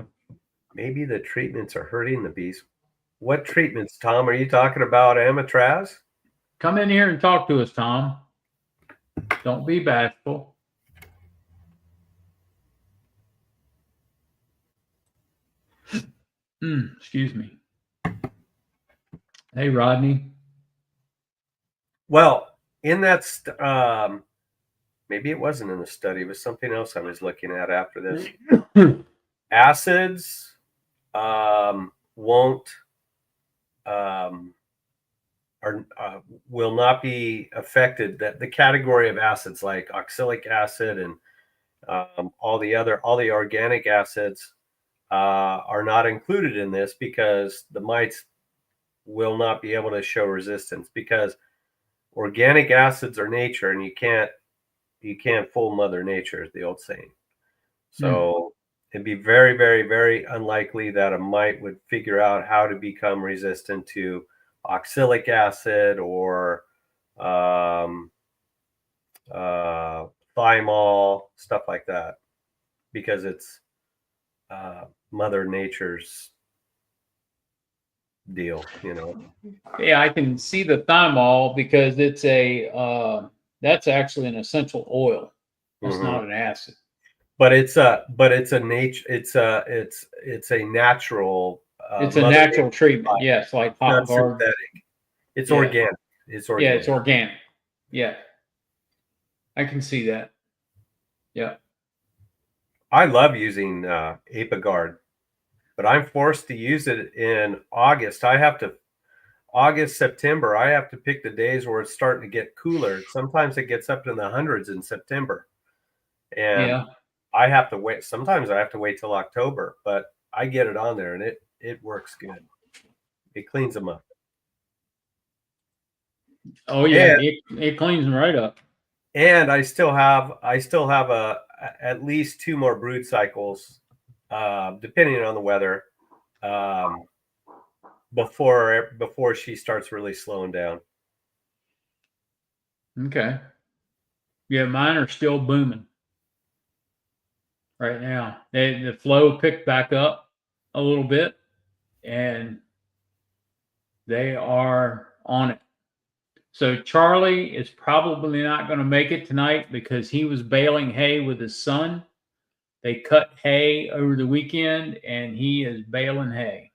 S2: Maybe the treatments are hurting the bees. What treatments, Tom? Are you talking about Amatraz?
S1: Come in here and talk to us, Tom. Don't be bashful. Excuse me. Hey, Rodney.
S2: Well, in that maybe it wasn't in the study, it was something else I was looking at after this. Acids won't will not be affected. That the category of acids like oxalic acid and all the organic acids are not included in this because the mites will not be able to show resistance because organic acids are nature and you can't fool Mother Nature, is the old saying. So it'd be very, very, very unlikely that a mite would figure out how to become resistant to oxalic acid or thymol, stuff like that, because it's Mother Nature's deal,
S1: Yeah, I can see the thymol because it's that's actually an essential oil. That's not an acid.
S2: But it's a nature. It's a natural.
S1: It's a natural treatment. Yes, like hot guard.
S2: Synthetic. It's organic. It's organic.
S1: Yeah, it's organic. Yeah, I can see that. Yeah.
S2: I love using Apiguard, but I'm forced to use it in August. August, September. I have to pick the days where it's starting to get cooler. Sometimes it gets up in the hundreds in September, and I have to wait. Sometimes I have to wait till October, but I get it on there, and it works good. It cleans them up.
S1: Oh yeah, it cleans them right up.
S2: And I still have at least 2 more brood cycles, depending on the weather, before she starts really slowing down.
S1: Okay. Yeah, mine are still booming. right now. The flow picked back up a little bit, and they are on it. So Charlie is probably not going to make it tonight because he was baling hay with his son. They cut hay over the weekend, and he is baling hay.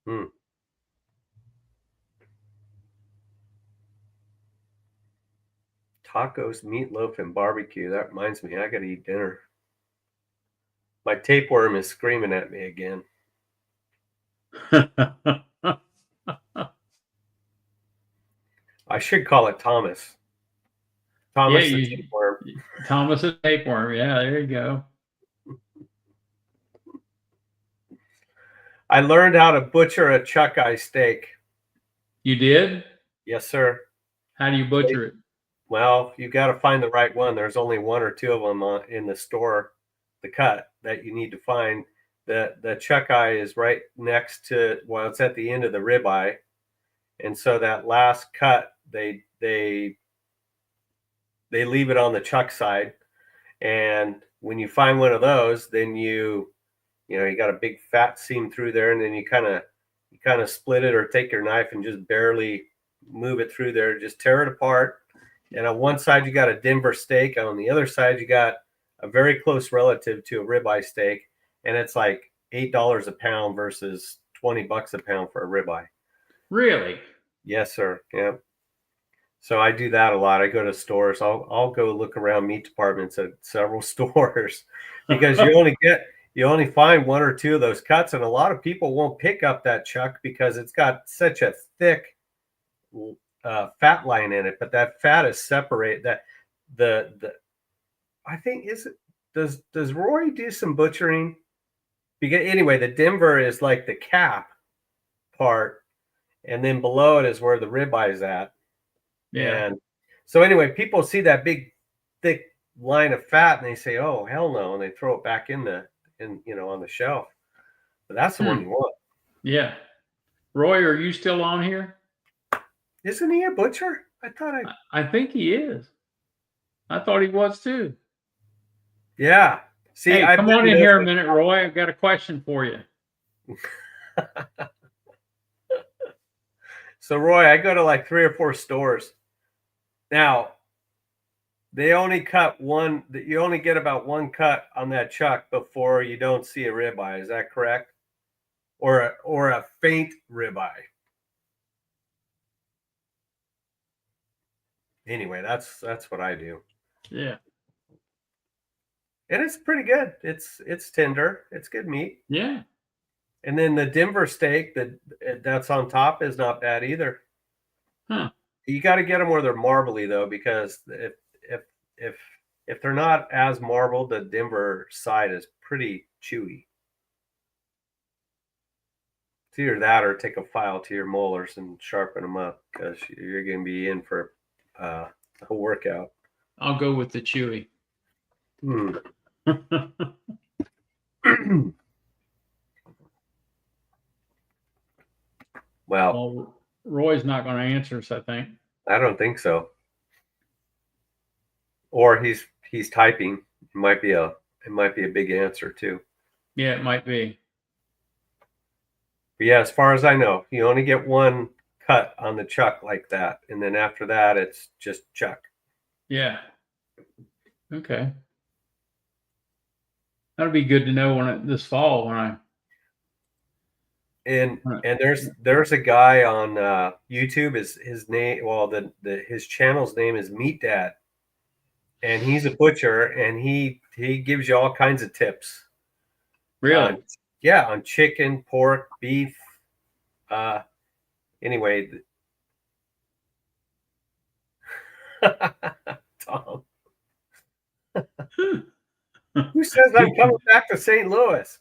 S2: Hmm. Tacos, meatloaf, and barbecue. That reminds me, I got to eat dinner. My tapeworm is screaming at me again. I should call it Thomas. Thomas the tapeworm.
S1: Thomas the tapeworm. Yeah, there you go.
S2: I learned how to butcher a chuck eye steak.
S1: You did?
S2: Yes, sir.
S1: How do you butcher it?
S2: Well, you got to find the right one. There's only one or two of them in the store, the cut that you need to find. The chuck eye is right next to, well, it's at the end of the ribeye, and so that last cut they leave it on the chuck side, and when you find one of those, then you got a big fat seam through there, and then you kind of split it or take your knife and just barely move it through there, just tear it apart. And on one side you got a Denver steak, on the other side you got a very close relative to a ribeye steak, and it's like $8 a pound versus $20 a pound for a ribeye.
S1: Really?
S2: Yes, sir. Yeah. So I do that a lot. I go to stores. I'll go look around meat departments at several stores because you only find one or two of those cuts, and a lot of people won't pick up that chuck because it's got such a thick fat line in it. But that fat is separate. That the I think does Roy do some butchering? Because anyway, the Denver is like the cap part, and then below it is where the ribeye is at.
S1: Yeah.
S2: And so anyway, people see that big, thick line of fat, and they say, "Oh, hell no!" and they throw it back on the shelf. But that's the one you want.
S1: Yeah. Roy, are you still on here?
S2: Isn't he a butcher?
S1: I think he is. I thought he was too.
S2: Yeah. See,
S1: hey, come on in here a minute, Roy. I've got a question for you.
S2: So, Roy, I go to like 3 or 4 stores. Now, they only cut one. You only get about one cut on that chuck before you don't see a ribeye. Is that correct? Or a faint ribeye. Anyway, that's what I do.
S1: Yeah.
S2: And it's pretty good. It's tender. It's good meat.
S1: Yeah.
S2: And then the Denver steak that's on top is not bad either.
S1: Huh.
S2: You got to get them where they're marbly though, because if they're not as marbled, the Denver side is pretty chewy. It's either that or take a file to your molars and sharpen them up, because you're going to be in for a workout.
S1: I'll go with the chewy. Well, Roy's not going to answer us, I think.
S2: I don't think so. Or he's typing. It might be a big answer too.
S1: Yeah, it might be.
S2: But yeah, as far as I know, you only get one cut on the chuck like that, and then after that, it's just chuck.
S1: Yeah. Okay. That'll be good to know this fall when I.
S2: And there's a guy on YouTube. His name, well, his channel's name is Meat Dad, and he's a butcher, and he gives you all kinds of tips.
S1: Really?
S2: On chicken, pork, beef. Anyway, Tom. Who says I'm coming back to St. Louis?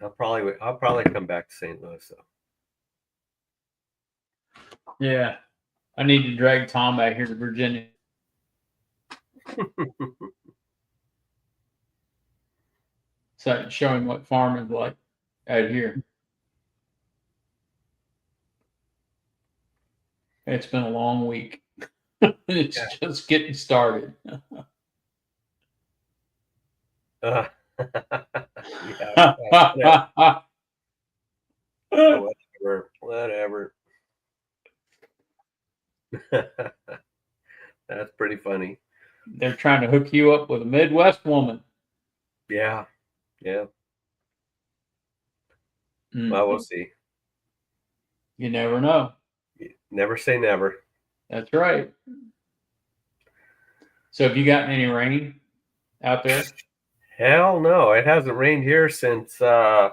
S2: I'll probably come back to St. Louis though.
S1: Yeah, I need to drag Tom back here to Virginia. So show him what farming's like out here. It's been a long week. It's just getting started.
S2: Yeah, whatever. That's pretty funny.
S1: They're trying to hook you up with a Midwest woman.
S2: Yeah.
S1: Mm.
S2: Well, we'll see.
S1: You never know.
S2: Never say never.
S1: That's right. So have you gotten any rain out there?
S2: Hell no. It hasn't rained here since near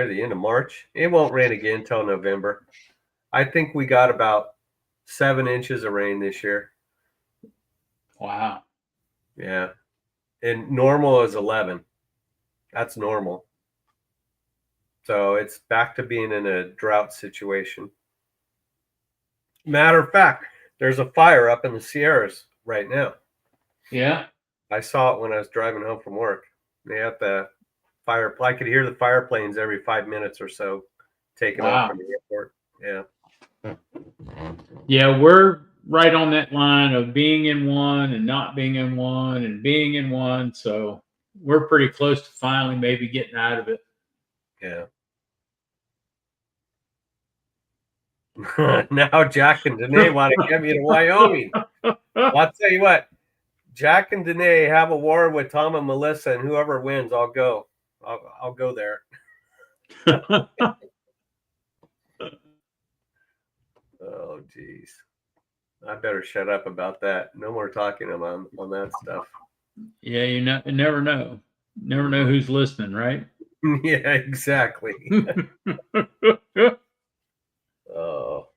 S2: the end of March. It won't rain again until November. I think we got about 7 inches of rain this year.
S1: Wow.
S2: Yeah. And normal is 11. That's normal. So it's back to being in a drought situation. Matter of fact, there's a fire up in the Sierras right now.
S1: Yeah.
S2: I saw it when I was driving home from work. They had the fire. I could hear the fire planes every 5 minutes or so taking off from the airport. Yeah.
S1: Yeah, we're right on that line of being in one and not being in one and being in one. So we're pretty close to finally maybe getting out of it.
S2: Yeah. Now Jack and Danae want to get me to Wyoming. Well, I'll tell you what, Jack and Danae have a war with Tom and Melissa, and whoever wins, I'll go. I'll go there. Oh, geez. I better shut up about that. No more talking on that stuff.
S1: Yeah, you never know. Never know who's listening, right?
S2: Yeah, exactly. Oh.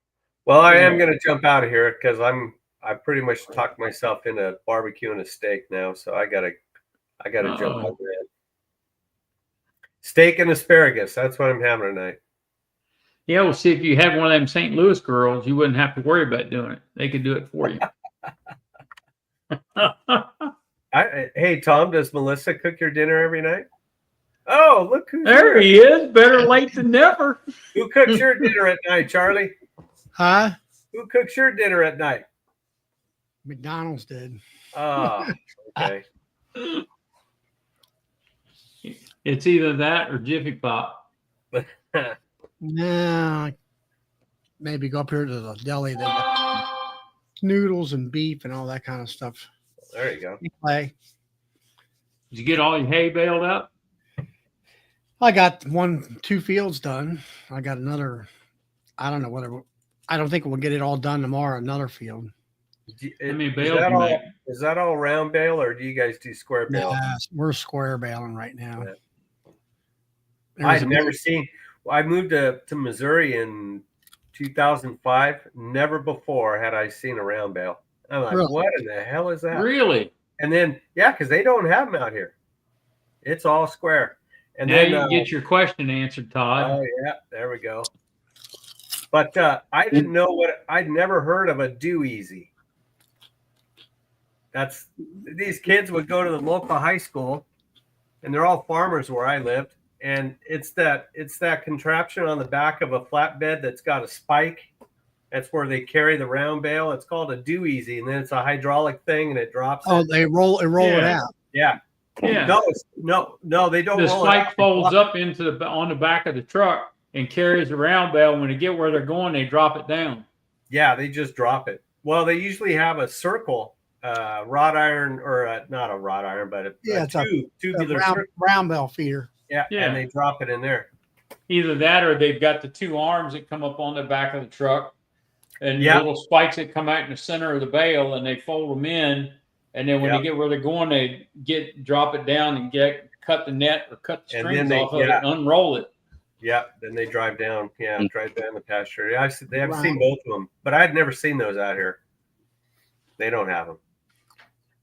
S2: Well, I am going to jump out of here because I pretty much talked myself into barbecuing a steak now, so I gotta jump out there. Steak and asparagus. That's what I'm having tonight.
S1: Yeah, well, see, if you had one of them St. Louis girls, you wouldn't have to worry about doing it. They could do it for you.
S2: Hey, Tom, does Melissa cook your dinner every night? Oh, look who's
S1: there.
S2: Here.
S1: He is. Better late than never.
S2: Who cooks your dinner at night, Charlie?
S3: Huh?
S2: Who cooks your dinner at night?
S3: McDonald's did.
S2: Oh, okay.
S1: It's either that or Jiffy Pop.
S3: No, maybe go up here to the deli. They got noodles and beef and all that kind of stuff.
S2: There you go.
S3: Play.
S1: Did you get all your hay baled up?
S3: I got 2 fields done. I got another. I don't know whether. I don't think we'll get it all done tomorrow. Another field.
S1: How many bales you make?
S2: Is that all round bale, or do you guys do square bale?
S3: We're square baling right now.
S2: Yeah. I've never seen. I moved to Missouri in 2005. Never before had I seen a round bale. I'm like, really? What in the hell is that?
S1: Really?
S2: And then, yeah, because they don't have them out here. It's all square. And
S1: now
S2: then
S1: you get your question answered, Todd.
S2: Oh yeah, there we go. But I didn't know I'd never heard of a do easy. These kids would go to the local high school, and they're all farmers where I lived. And it's that contraption on the back of a flatbed that's got a spike. That's where they carry the round bale. It's called a do easy, and then it's a hydraulic thing, and it drops.
S3: Oh, they roll it out.
S2: Yeah.
S1: Yeah.
S2: No, they don't.
S1: The spike folds up on the back of the truck and carries the round bale. When they get where they're going, they drop it down. Yeah,
S2: they just drop it. Well, they usually have a circle wrought iron, or not a wrought iron, but a tubular
S3: round bale feeder.
S2: Yeah, and they drop it in there.
S1: Either that, or they've got the 2 arms that come up on the back of the truck, and little spikes that come out in the center of the bale, and they fold them in. And then when they get where they're going, they drop it down and cut the net or cut the strings off of it and unroll it.
S2: Yeah, then they drive down. Yeah, drive down the pasture. Yeah, I've seen both of them, but I'd never seen those out here. They don't have them.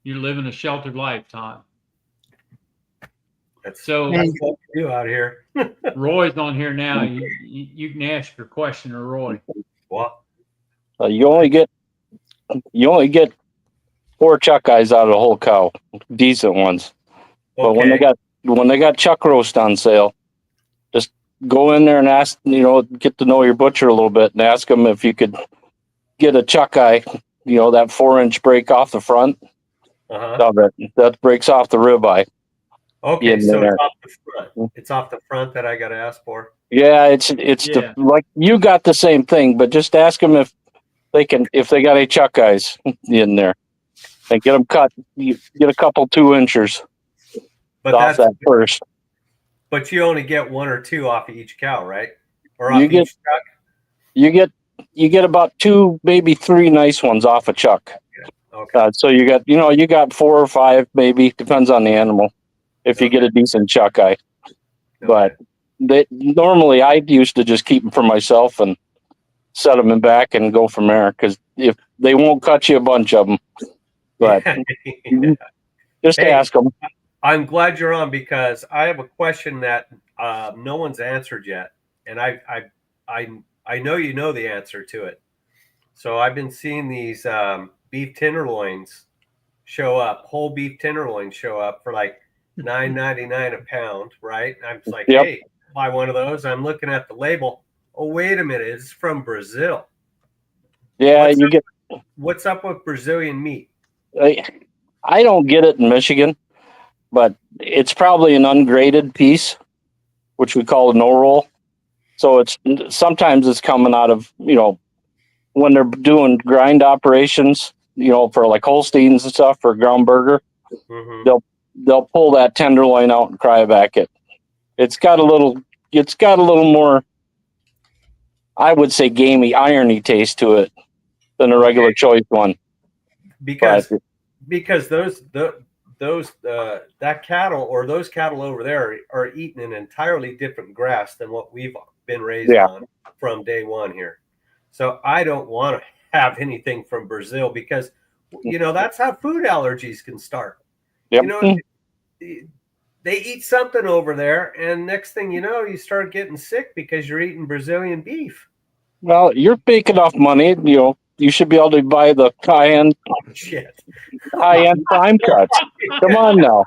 S1: You're living a sheltered life, Todd.
S2: That's what you do out here.
S1: Roy's on here now. You can ask your question to Roy.
S2: What?
S4: You only get 4 chuck eyes out of the whole cow, decent ones. Okay. But when they got chuck roast on sale, just go in there and ask, get to know your butcher a little bit and ask them if you could get a chuck eye, that 4-inch break off the front
S2: Uh-huh.
S4: of it. That breaks off the ribeye.
S2: Okay,
S4: in
S2: so
S4: there.
S2: it's off the front. It's off the front that I got to ask for.
S4: Yeah, it's
S1: Yeah.
S4: like you got the same thing, but just ask them if they got any chuck eyes in there and get them cut. You get a couple 2-inchers
S2: But
S4: off that first.
S2: But you only get 1 or 2 off of each cow, right? Or
S4: You
S2: off
S4: get-
S2: each chuck?
S4: You get about 2, maybe 3 nice ones off a chuck.
S2: Okay.
S4: So you got 4 or 5, maybe depends on the animal. If you get a decent chuck eye, but normally I used to just keep them for myself and set them in back and go from there because if they won't cut you a bunch of them, but
S2: Yeah.
S4: just
S2: Hey.
S4: ask them.
S2: I'm glad you're on because I have a question that no one's answered yet, and I know you know the answer to it. So I've been seeing these beef tenderloins show up, whole beef tenderloins show up for like $9.99 a pound, right? I'm just like,
S4: Yep.
S2: hey, buy one of those. I'm looking at the label. Oh, wait a minute, it's from Brazil.
S4: Yeah,
S2: What's up with Brazilian meat?
S4: I don't get it in Michigan, but it's probably an ungraded piece, which we call a no roll. So sometimes it's coming out of, when they're doing grind operations, for like Holsteins and stuff for ground burger,
S2: Mm-hmm.
S4: they'll pull that tenderloin out and cryovac it. It's got a little more, I would say, gamey, irony taste to it than a regular choice one.
S2: Because those that cattle or those cattle over there are eating an entirely different grass than what we've been raised on from day one here. So I don't want to have anything from Brazil because that's how food allergies can start.
S4: Yep.
S2: They eat something over there, and next thing you know, you start getting sick because you're eating Brazilian beef.
S4: Well, you're making enough money, you should be able to buy the high-end prime cuts. Come on now.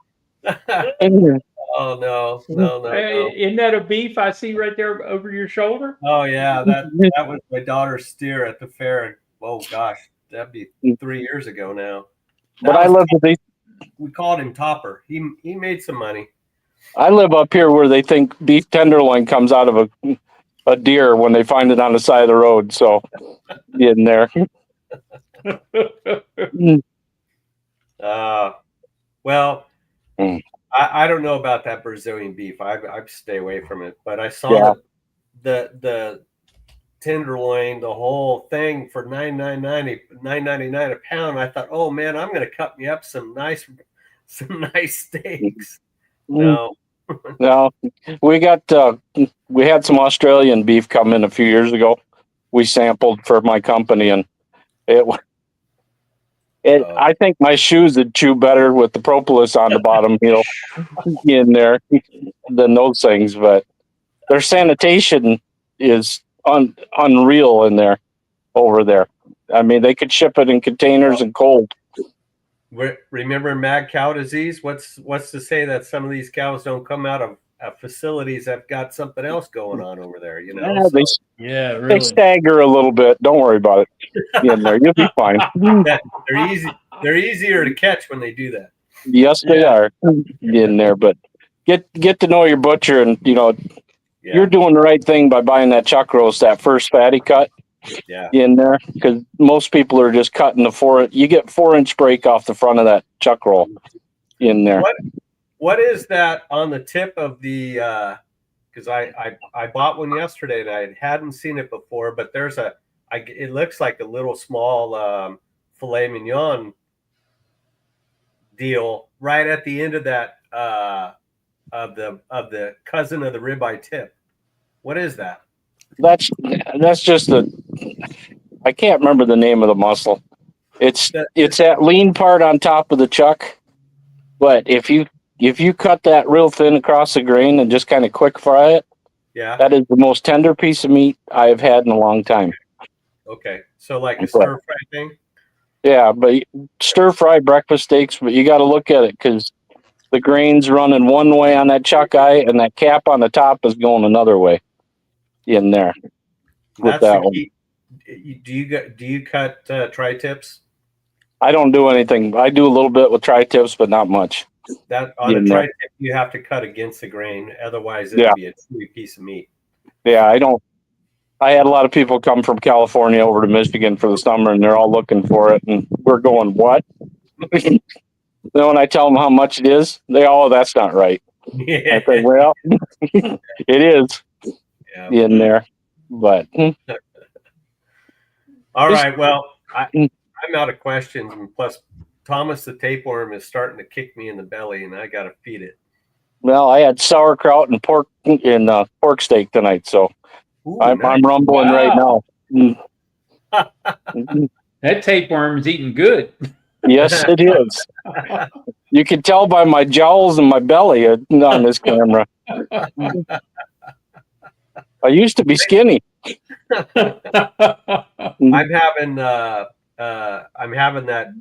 S2: Oh no.
S1: Hey, isn't that a beef I see right there over your shoulder?
S2: Oh yeah, that was my daughter's steer at the fair. Oh gosh, that'd be 3 years ago now.
S4: But I live with these.
S2: We called him Topper. He made some money.
S4: I live up here where they think beef tenderloin comes out of a deer when they find it on the side of the road. So in there.
S2: Well,
S4: Mm.
S2: I don't know about that Brazilian beef. I stay away from it. But I saw the tenderloin, the whole thing for $9.99 a pound. I thought, oh man, I'm going to cut me up some nice steaks. No.
S4: No, we had some Australian beef come in a few years ago. We sampled for my company, and I think my shoes would chew better with the propolis on the bottom, in there than those things. But their sanitation is unreal in there, over there. I mean, they could ship it in containers and cold.
S2: Remember mad cow disease? What's to say that some of these cows don't come out of facilities that've got something else going on over there?
S1: Yeah, really.
S4: They stagger a little bit. Don't worry about it. In there, you'll be fine.
S2: They're easy. They're easier to catch when they do that.
S4: Yes, they are in there. But get to know your butcher, and you're doing the right thing by buying that chuck roast, that first fatty cut.
S2: Yeah.
S4: In there, because most people are just cutting you get 4-inch break off the front of that chuck roll in there.
S2: What is that on the tip of the because I bought one yesterday and I hadn't seen it before, but there's it looks like a little small filet mignon deal right at the end of that of the cousin of the ribeye tip. What is that?
S4: That's just I can't remember the name of the muscle. It's that lean part on top of the chuck. But if you cut that real thin across the grain and just kind of quick fry it, that is the most tender piece of meat I have had in a long time.
S2: Okay, so like a stir fry thing.
S4: Yeah, but stir fry breakfast steaks, but you got to look at it because the grain's running one way on that chuck eye, and that cap on the top is going another way in there. With
S2: That's
S4: that
S2: the
S4: one.
S2: key. Do you cut tri-tips?
S4: I don't do anything. I do a little bit with tri-tips, but not much.
S2: That on a
S4: In there.
S2: tri-tip, you have to cut against the grain, otherwise
S4: Yeah.
S2: it'll be a chewy piece of meat.
S4: Yeah, I don't. I had a lot of people come from California over to Michigan for the summer, and they're all looking for it, and we're going, what? Then when I tell them how much it is, oh, that's not right. I say, well, it is
S2: Yeah.
S4: in there, but
S2: All right. Well, I'm out of questions, and plus, Thomas the tapeworm is starting to kick me in the belly, and I got to feed it.
S4: well, I had sauerkraut and pork steak tonight, so
S2: Ooh,
S4: I'm
S2: nice.
S4: rumbling right now.
S1: That tapeworm's eating good.
S4: Yes, it is. You can tell by my jowls and my belly on this camera. I used to be skinny.
S2: I'm having that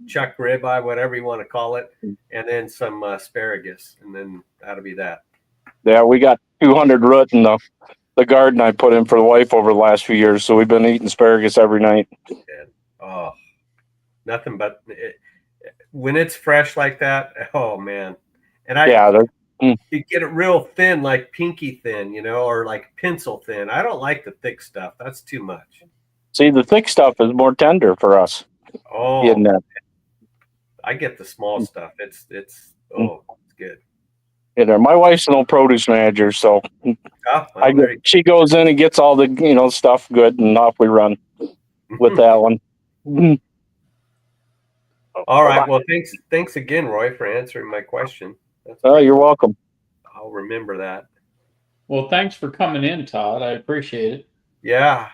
S2: chuck ribeye, whatever you want to call it, and then some asparagus, and then that'll be that.
S4: Yeah, we got 200 root in the garden I put in for the wife over the last few years, so we've been eating asparagus every night.
S2: And, oh, nothing but when it's fresh like that. Oh man, and you get it real thin, like pinky thin, or like pencil thin. I don't like the thick stuff. That's too much.
S4: See, the thick stuff is more tender for us.
S2: Oh,
S4: In that.
S2: I get the small stuff. It's good.
S4: In there. My wife's an old produce manager, so she goes in and gets all the stuff good, and off we run with that one.
S2: All right. Well, thanks again, Roy, for answering my question.
S4: You're welcome.
S2: I'll remember that.
S1: Well, thanks for coming in, Todd. I appreciate it.
S2: Yeah.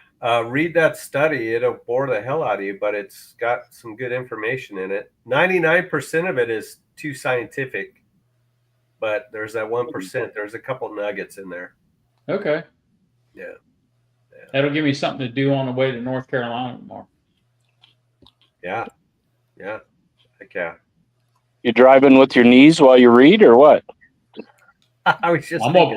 S2: Read that study. It'll bore the hell out of you, but it's got some good information in it. 99% of it is too scientific, but there's that 1%. There's a couple nuggets in there.
S1: Okay.
S2: Yeah.
S1: That'll give me something to do on the way to North Carolina tomorrow.
S2: Yeah. Yeah. Heck yeah.
S4: You driving with your knees while you read, or what?
S2: I was just.
S1: I'm gonna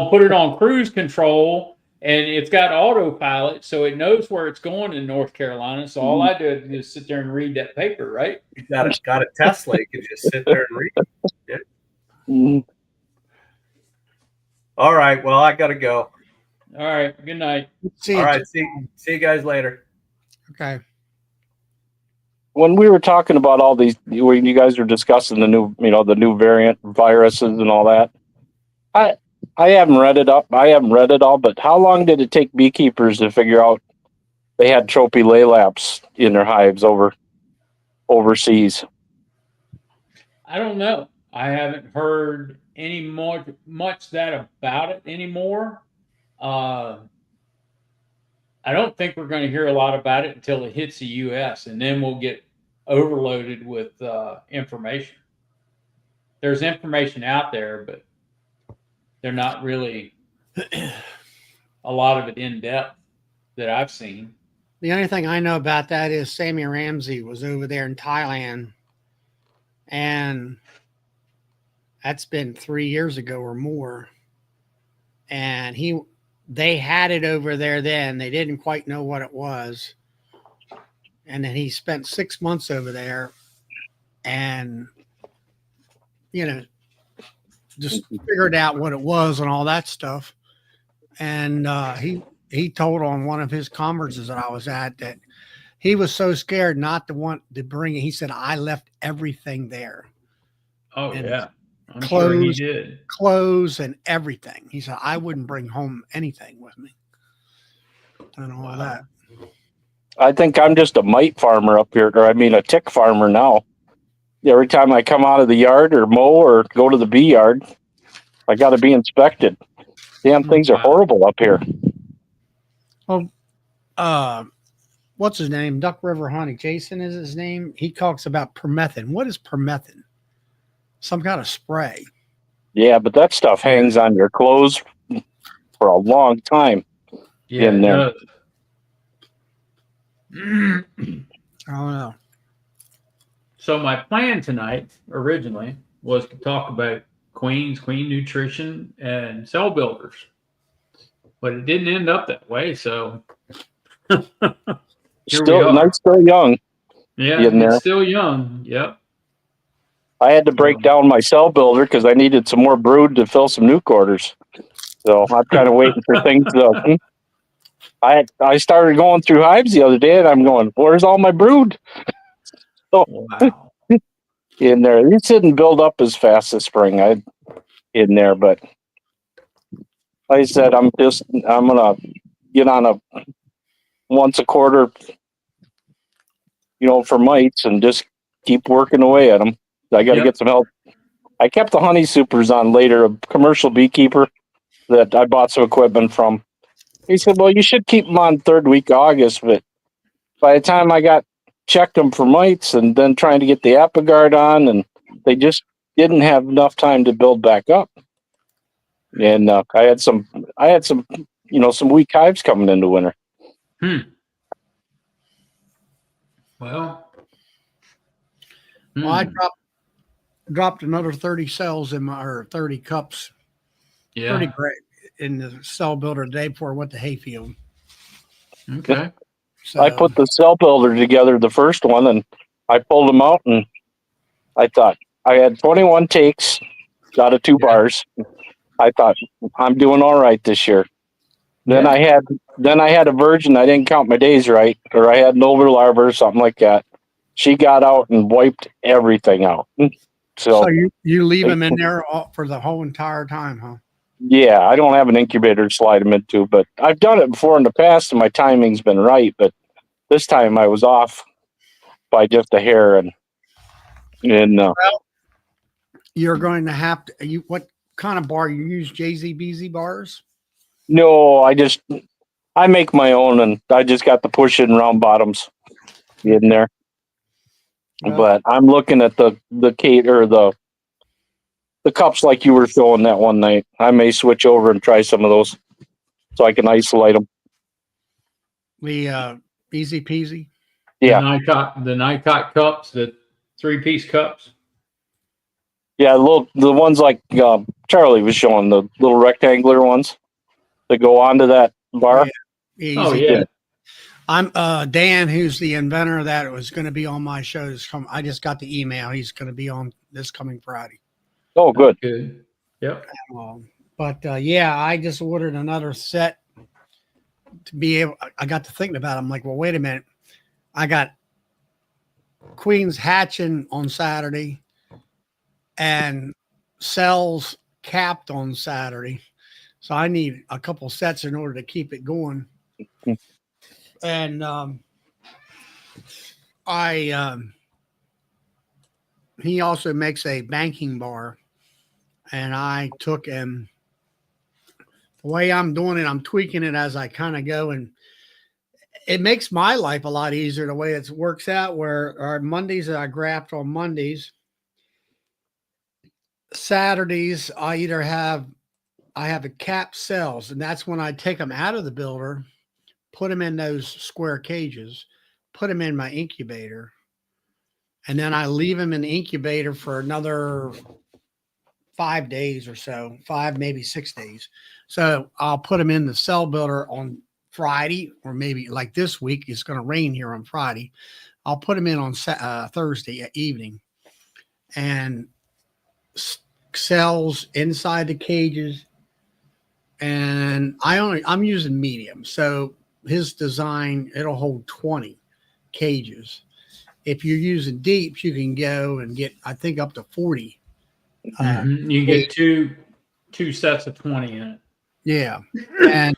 S1: put it on cruise control, and it's got autopilot, so it knows where it's going in North Carolina. So all I do is sit there and read that paper, right?
S2: You got a Tesla. You can just sit there and read. Yeah. All right. Well, I gotta go.
S1: All right. Good night.
S2: All right. See you guys later.
S3: Okay.
S4: When we were talking about all these, when you guys were discussing the new variant viruses and all that, I haven't read it up. I haven't read it all, but how long did it take beekeepers to figure out they had trophy laylaps in their hives overseas?
S1: I don't know. I haven't heard much that about it anymore. I don't think we're going to hear a lot about it until it hits the U.S., and then we'll get overloaded with information. There's information out there, but they're not really a lot of it in depth that I've seen.
S3: The only thing I know about that is Sammy Ramsey was over there in Thailand, and that's been 3 years ago or more. And they had it over there then. They didn't quite know what it was. And then he spent 6 months over there and, just figured out what it was and all that stuff. And he told on one of his conferences that I was at that he was so scared not to want to bring it. He said, I left everything there.
S1: Oh,
S3: and
S1: yeah. I'm
S3: clothes,
S1: sure he did.
S3: Clothes and everything. He said, I wouldn't bring home anything with me. And all that.
S4: I think I'm just a mite farmer up here, a tick farmer now. Every time I come out of the yard or mow or go to the bee yard, I got to be inspected. Damn things are horrible up here.
S3: Oh, what's his name? Duck River Honey. Jason is his name. He talks about permethrin. What is permethrin? Some kind of spray.
S4: Yeah, but that stuff hangs on your clothes for a long time.
S1: Yeah,
S4: in there.
S3: I don't know.
S1: So my plan tonight, originally, was to talk about queens, queen nutrition, and cell builders, but it didn't end up that way. So here we
S4: Still, and I'm
S1: are.
S4: still young
S1: Yeah,
S4: in
S1: it's
S4: there.
S1: still young. Yep.
S4: I had to break down my cell builder because I needed some more brood to fill some nuke orders. So I'm kind of waiting for things to. I started going through hives the other day, and I'm going, "Where's all my brood?" So
S1: Wow.
S4: in there, it didn't build up as fast this spring. I in there, but like I said, I'm gonna get on a once a quarter, for mites and just keep working away at them. I got to
S1: Yep.
S4: get some help. I kept the honey supers on later, a commercial beekeeper that I bought some equipment from. He said, "Well, you should keep them on third week of August," but by the time I got checked them for mites and then trying to get the Apigard on, and they just didn't have enough time to build back up. And I had some, some weak hives coming into winter.
S1: Well.
S3: Well, I dropped another 30 cells in my, or 30 cups.
S1: Yeah.
S3: Pretty great in the cell builder the day before I went to hayfield.
S1: Okay.
S3: So
S4: I put the cell builder together, the first one, and I pulled them out, and I thought I had 21 takes out of 2 bars. I thought I'm doing all right this year. Then I had a virgin. I didn't count my days right, or I had an overlarva or something like that. She got out and wiped everything out. So
S3: you leave them in there for the whole entire time, huh?
S4: yeah, I don't have an incubator to slide them into, but I've done it before in the past, and my timing's been right. But this time I was off by just a hair, and
S3: Well, you're going to have to. What kind of bar you use? JZBZ bars?
S4: no, I make my own, and I just got the push in round bottoms in there.
S3: Well,
S4: But I'm looking at the Kate or the cups like you were showing that one night. I may switch over and try some of those so I can isolate them.
S3: the easy peasy.
S4: Yeah,
S1: The Nycot cups, the 3-piece cups.
S4: yeah, the ones like Charlie was showing, the little rectangular ones that go onto that bar.
S3: Yeah. Easy.
S1: Oh yeah.
S3: I'm Dan, who's the inventor of that, was going to be on my show. I just got the email. He's going to be on this coming Friday.
S4: Oh, good.
S1: Good. Yep.
S3: But yeah, I just ordered another set to be able. I got to thinking about it. I'm like, well, wait a minute. I got queens hatching on Saturday and cells capped on Saturday. So I need a couple sets in order to keep it going. And he also makes a banking bar, and I took him. The way I'm doing it, I'm tweaking it as I kind of go, and it makes my life a lot easier the way it works out. Where our Mondays I graft on Mondays, Saturdays I have a cap cells, and that's when I take them out of the builder, put them in those square cages, put them in my incubator, and then I leave them in the incubator for another 5 days or so, 5, maybe 6 days. So I'll put them in the cell builder on Friday, or maybe like this week, it's going to rain here on Friday. I'll put them in on Thursday evening, and cells inside the cages. And I'm using medium. So his design, it'll hold 20 cages. If you're using deeps, you can go and get, I think, up to 40.
S1: You get two sets of 20 in it.
S3: Yeah. And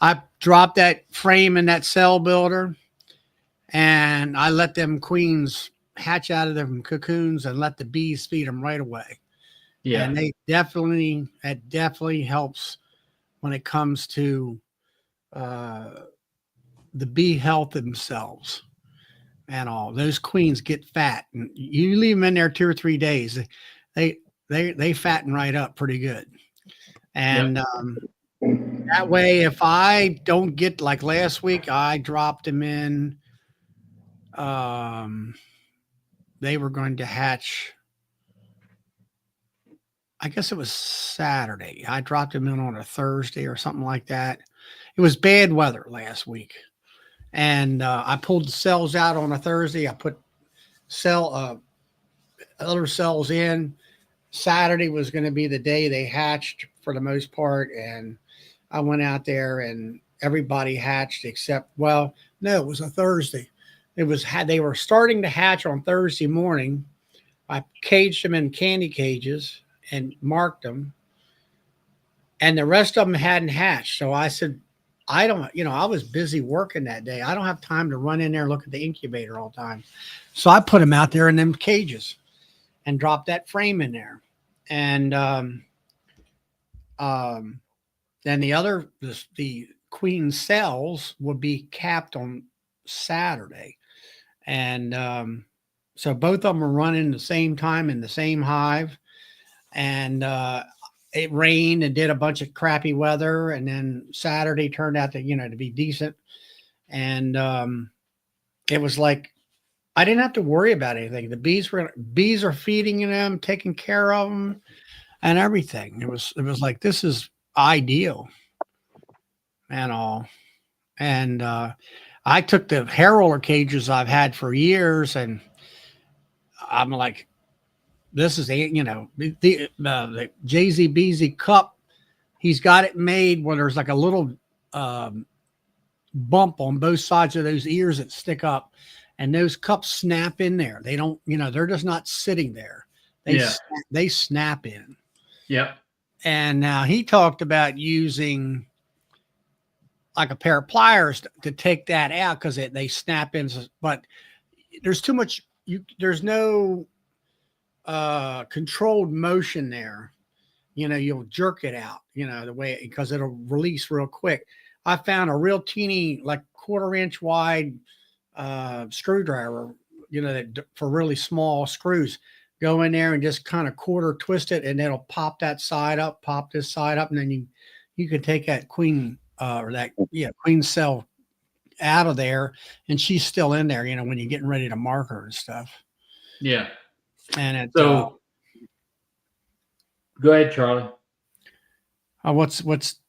S3: I dropped that frame in that cell builder, and I let them queens hatch out of them cocoons and let the bees feed them right away.
S1: Yeah.
S3: And that definitely helps when it comes to the bee health themselves and all. Those queens get fat, and you leave them in there 2 or 3 days, they fatten right up pretty good. And that way, if I don't get, like last week, I dropped them in. They were going to hatch I guess it was Saturday. I dropped them in on a Thursday or something like that. It was bad weather last week. And I pulled the cells out on a Thursday. I put other cells in. Saturday was going to be the day they hatched for the most part. And I went out there and everybody hatched except, well, no, it was a Thursday. They were starting to hatch on Thursday morning. I caged them in candy cages and marked them. And the rest of them hadn't hatched. So I said, I was busy working that day. I don't have time to run in there and look at the incubator all the time. So I put them out there in them cages and dropped that frame in there. And then the queen cells would be capped on Saturday. And so both of them were running the same time in the same hive. And it rained and did a bunch of crappy weather. And then Saturday turned out to be decent. And it was like, I didn't have to worry about anything. The bees are feeding them, taking care of them and everything. It was like, this is ideal and all. And I took the hair roller cages I've had for years, and I'm like, this is the JZBZ cup. He's got it made where there's like a little bump on both sides of those ears that stick up, and those cups snap in there. They don't, they're just not sitting there. They snap in.
S1: Yep.
S3: And now he talked about using like a pair of pliers to take that out because they snap in. But there's too much. There's no controlled motion there. You'll jerk it out. The way, because it'll release real quick. I found a real teeny, like 1/4 inch wide screwdriver. That for really small screws. Go in there and just kind of quarter twist it, and it'll pop that side up, pop this side up, and then you can take that queen queen cell out of there, and she's still in there. When you're getting ready to mark her and stuff.
S1: Yeah.
S3: And
S1: so go ahead, Charlie.
S3: What's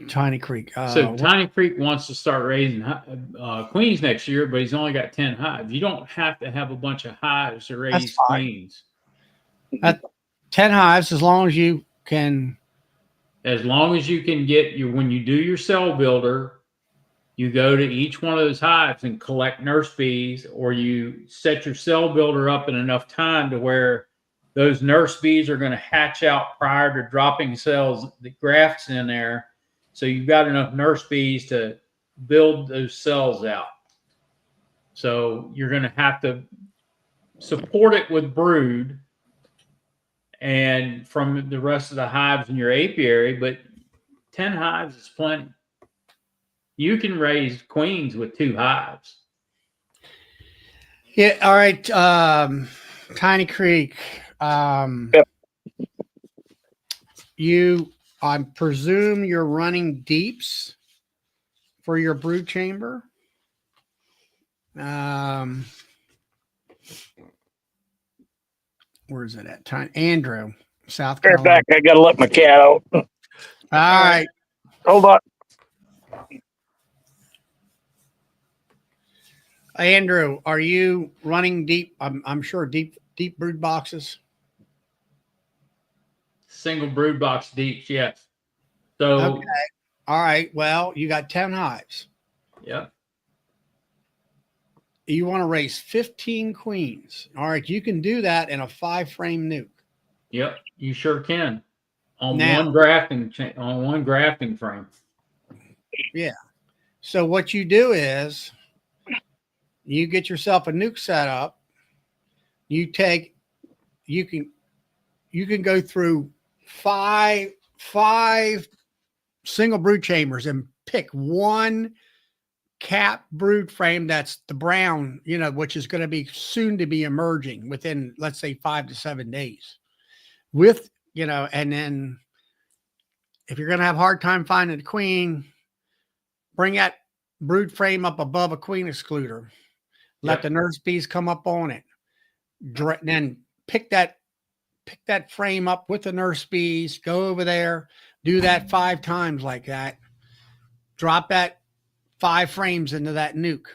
S3: Tiny Creek?
S1: Tiny Creek wants to start raising queens next year, but he's only got 10 hives. You don't have to have a bunch of hives to raise queens.
S3: 10 hives, as long as you can.
S1: As long as you can when you do your cell builder, you go to each one of those hives and collect nurse bees, or you set your cell builder up in enough time to where those nurse bees are going to hatch out prior to dropping cells, the grafts in there. So you've got enough nurse bees to build those cells out. So you're going to have to support it with brood and from the rest of the hives in your apiary, but 10 hives is plenty. You can raise queens with 2 hives.
S3: Yeah. All right. Tiny Creek.
S4: Yep.
S3: I presume you're running deeps for your brood chamber. Where is it at? Andrew, South
S4: Bear
S3: Carolina.
S4: back. I gotta let my cat out.
S3: All right.
S4: Hold on.
S3: Andrew, are you running deep? I'm sure deep brood boxes.
S1: Single brood box deeps, yes. So
S3: okay. All right. Well, you got 10 hives.
S1: Yep.
S3: You want to raise 15 queens. All right. You can do that in a 5-frame nuke.
S1: Yep, you sure can. On one grafting frame. Yeah.
S3: So what you do is you get yourself a nuke set up. You can go through five single brood chambers and pick one cap brood frame that's the brown, which is going to be soon to be emerging within, let's say, 5 to 7 days. And then if you're going to have a hard time finding a queen, bring that brood frame up above a queen excluder. Let the nurse bees come up on it. Then pick pick that frame up with the nurse bees, go over there, do that 5 times like that, drop that 5 frames into that nuke.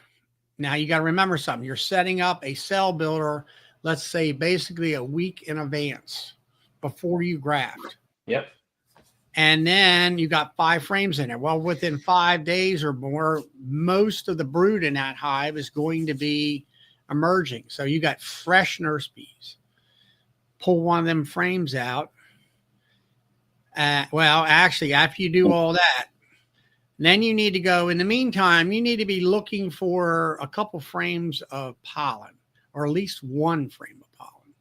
S3: Now you got to remember something. You're setting up a cell builder, let's say basically a week in advance before you graft.
S1: Yep.
S3: And then you got 5 frames in there. Well, within 5 days or more, most of the brood in that hive is going to be emerging. So you got fresh nurse bees. Pull one of them frames out. Well, actually, after you do all that, then you need to go, in the meantime, you need to be looking for a couple frames of pollen, or at least 1 frame of pollen,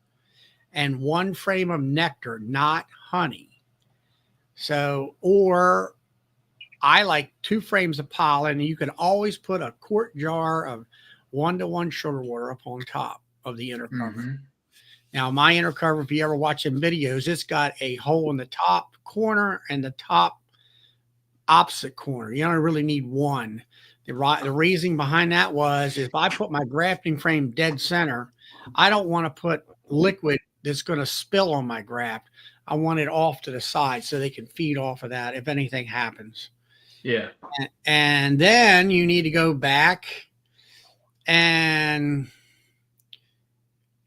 S3: and 1 frame of nectar, not honey. So, or I like 2 frames of pollen. You can always put a quart jar of 1-to-1 sugar water up on top of the inner cover.
S1: Mm-hmm.
S3: Now, my inner cover, if you ever watch them videos, it's got a hole in the top corner and the top opposite corner. You don't really need one. The reason behind that was if I put my grafting frame dead center, I don't want to put liquid that's going to spill on my graft. I want it off to the side so they can feed off of that if anything happens.
S1: Yeah.
S3: And then you need to go back and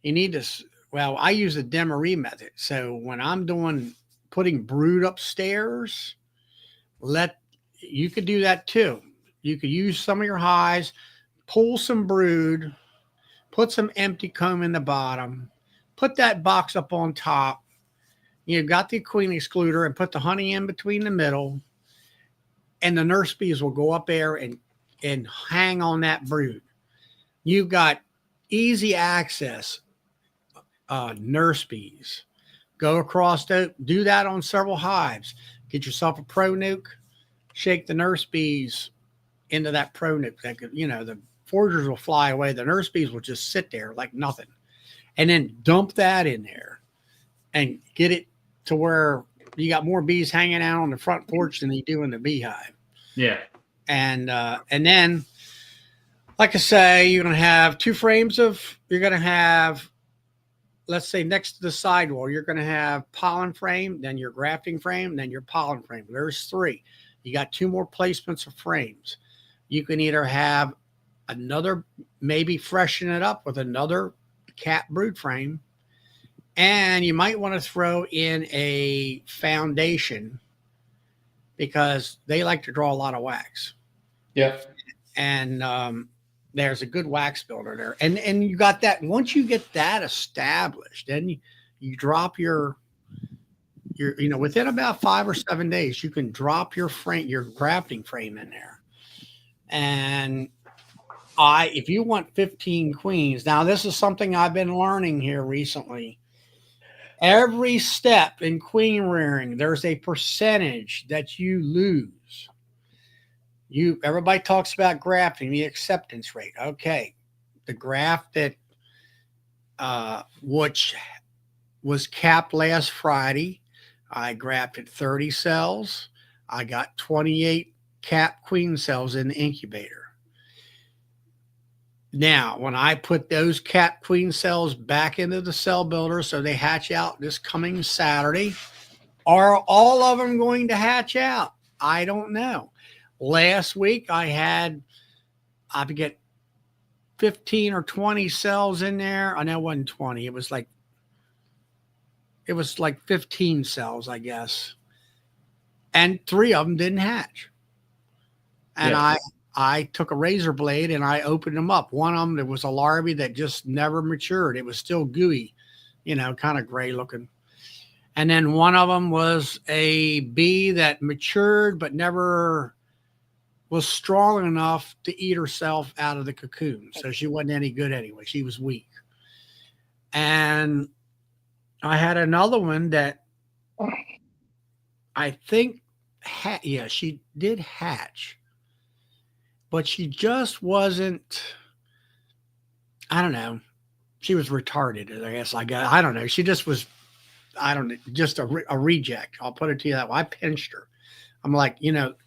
S3: you need to, well, I use the Demery method. So when I'm putting brood upstairs, you could do that too. You could use some of your hives, pull some brood, put some empty comb in the bottom, put that box up on top. You got the queen excluder and put the honey in between the middle, and the nurse bees will go up there and hang on that brood. You've got easy access nurse bees. Go across, do that on several hives. Get yourself a pro nuke, shake the nurse bees into that pro nuke. The foragers will fly away. The nurse bees will just sit there like nothing. And then dump that in there and get it to where you got more bees hanging out on the front porch than you do in the beehive.
S1: Yeah.
S3: And then, like I say, you're going to have 2 frames you're going to have, let's say next to the sidewall, you're going to have pollen frame, then your grafting frame, then your pollen frame. There's 3. You got 2 more placements of frames. You can either have another, maybe freshen it up with another cat brood frame, and you might want to throw in a foundation because they like to draw a lot of wax.
S1: Yeah.
S3: And there's a good wax builder there. And you got that. Once you get that established, then you drop your within about 5 or 7 days, you can drop your grafting frame in there. And if you want 15 queens, now this is something I've been learning here recently. Every step in queen rearing, there's a percentage that you lose. Everybody talks about grafting, the acceptance rate. Okay. The graft that which was capped last Friday, I grafted 30 cells. I got 28 capped queen cells in the incubator. Now, when I put those capped queen cells back into the cell builder so they hatch out this coming Saturday, are all of them going to hatch out? I don't know. Last week I get 15 or 20 cells in there. I know it wasn't 20. It was like 15 cells, I guess. And 3 of them didn't hatch. And
S1: Yeah.
S3: I took a razor blade and I opened them up. One of them, there was a larvae that just never matured. It was still gooey, kind of gray looking. And then one of them was a bee that matured but never was strong enough to eat herself out of the cocoon. So she wasn't any good anyway. She was weak. And I had another one that I think, she did hatch. But she just wasn't, I don't know. She was retarded, I guess. I don't know. She just was, just a reject. I'll put it to you that way. I pinched her. I'm like,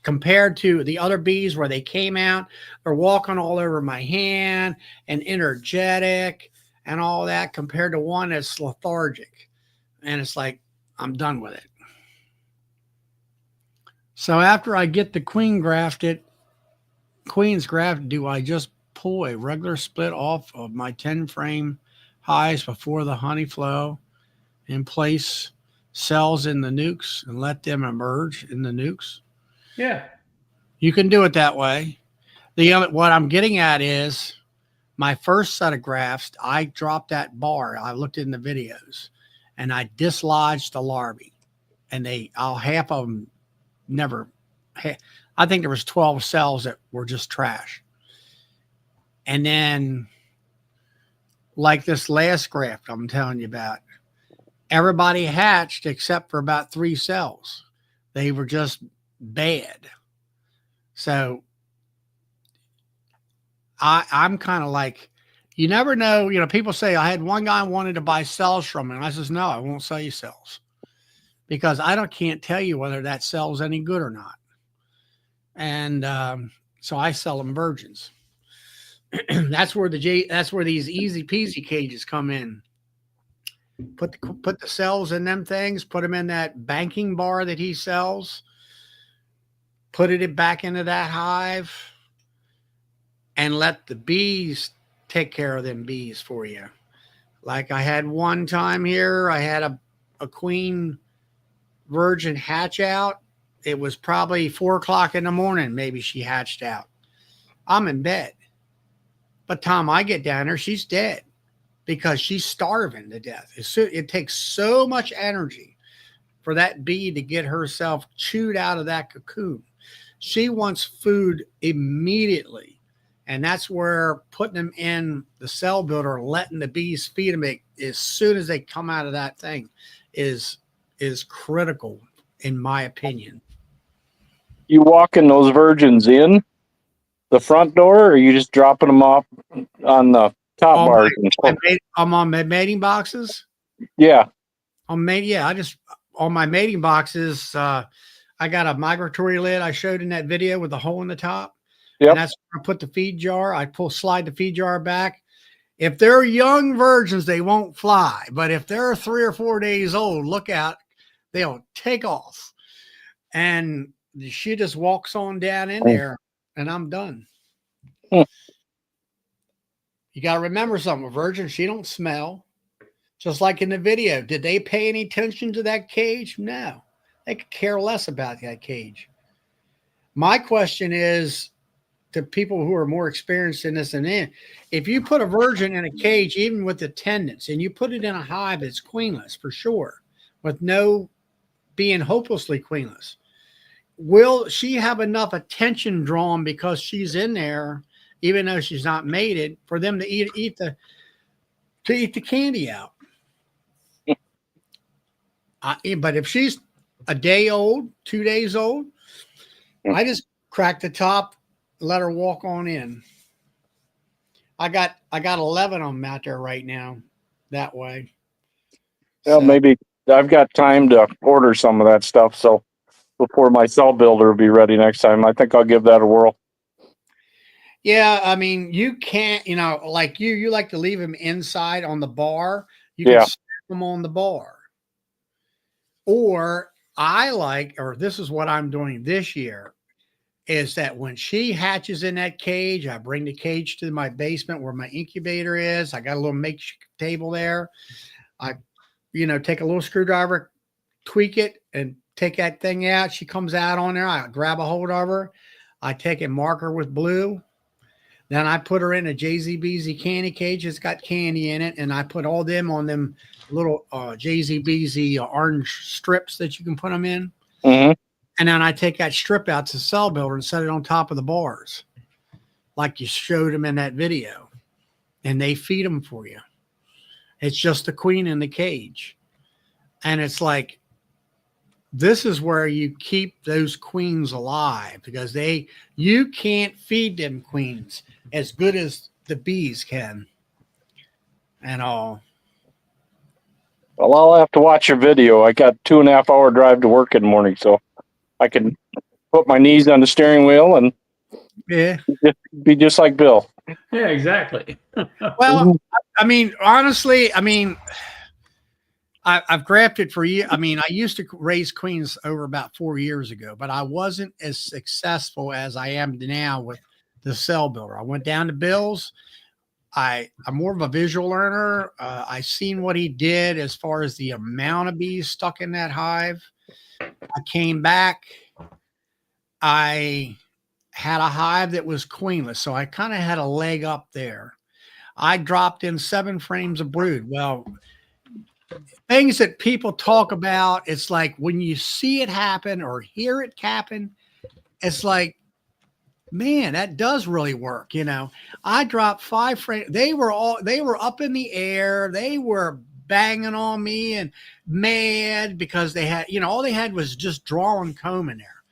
S3: compared to the other bees where they came out, they're walking all over my hand and energetic and all that, compared to one that's lethargic. and it's like, I'm done with it. So after I get the queen's grafted, do I just pull a regular split off of my 10 frame hives before the honey flow and place cells in the nukes and let them emerge in the nukes?
S1: Yeah.
S3: You can do it that way. What I'm getting at is my first set of grafts, I dropped that bar. I looked in the videos and I dislodged the larvae, and half of them never, I think there was 12 cells that were just trash. And then like this last graft I'm telling you about, everybody hatched except for about 3 cells. They were just bad. So I'm kind of like, you never know. You know, people say, I had one guy wanted to buy cells from me. And I says, no, I won't sell you cells because can't tell you whether that cell's any good or not. And so I sell them virgins. That's where these easy peasy cages come in. Put the cells in them things, put them in that banking bar that he sells, put it back into that hive, and let the bees take care of them bees for you. Like I had one time here, I had a queen virgin hatch out. It was probably 4 o'clock in the morning. Maybe she hatched out. I'm in bed. But time I get down there, she's dead because she's starving to death. It takes so much energy for that bee to get herself chewed out of that cocoon. She wants food immediately. And that's where putting them in the cell builder, letting the bees feed them as soon as they come out of that thing is critical, in my opinion.
S4: You walking those virgins in the front door, or are you just dropping them off on the top bars?
S3: I'm on my mating boxes.
S4: Yeah.
S3: On my mating boxes, I got a migratory lid I showed in that video with the hole in the top.
S4: Yep.
S3: And that's where I put the feed jar. Slide the feed jar back. If they're young virgins, they won't fly. But if they're 3 or 4 days old, look out, they'll take off. And she just walks on down in there, and I'm done. You got to remember something. A virgin, she don't smell. Just like in the video. Did they pay any attention to that cage? No. They could care less about that cage. My question is, to people who are more experienced in this if you put a virgin in a cage, even with attendants, and you put it in a hive that's queenless for sure, with no being hopelessly queenless, will she have enough attention drawn because she's in there, even though she's not mated, for them to eat the candy out? But if she's a day old, 2 days old, I just crack the top, let her walk on in. I got 11 of them out there right now that way.
S4: Well, so maybe I've got time to order some of that stuff. So before my cell builder will be ready next time, I think I'll give that a whirl.
S3: Yeah. I mean, you can't, like you like to leave them inside on the bar. You can stack them on the bar. Or this is what I'm doing this year, is that when she hatches in that cage, I bring the cage to my basement where my incubator is. I got a little makeshift table there. I, take a little screwdriver, tweak it, and take that thing out. She comes out on there. I grab a hold of her. I take a marker with blue. Then I put her in a JZBZ candy cage. It's got candy in it. And I put all them on them little JZBZ orange strips that you can put them in.
S4: Mm-hmm.
S3: And then I take that strip out to cell builder and set it on top of the bars, like you showed them in that video. And they feed them for you. It's just the queen in the cage. And it's like, this is where you keep those queens alive, because you can't feed them queens as good as the bees can. And all.
S4: Well, I'll have to watch your video. I got 2.5 hour drive to work in the morning, so I can put my knees on the steering wheel and be just like Bill.
S1: Yeah, exactly.
S3: Well, I mean, honestly, I've grafted for you. I mean, I used to raise queens over about 4 years ago, but I wasn't as successful as I am now with the cell builder. I went down to Bill's. I'm more of a visual learner. I seen what he did as far as the amount of bees stuck in that hive. I came back. I had a hive that was queenless, so I kind of had a leg up there. I dropped in 7 frames of brood. Well, things that people talk about, it's like when you see it happen or hear it happen, it's like, man, that does really work. I dropped 5 frames. They were up in the air. They were banging on me and mad because they had, all they had was just drawing comb in there.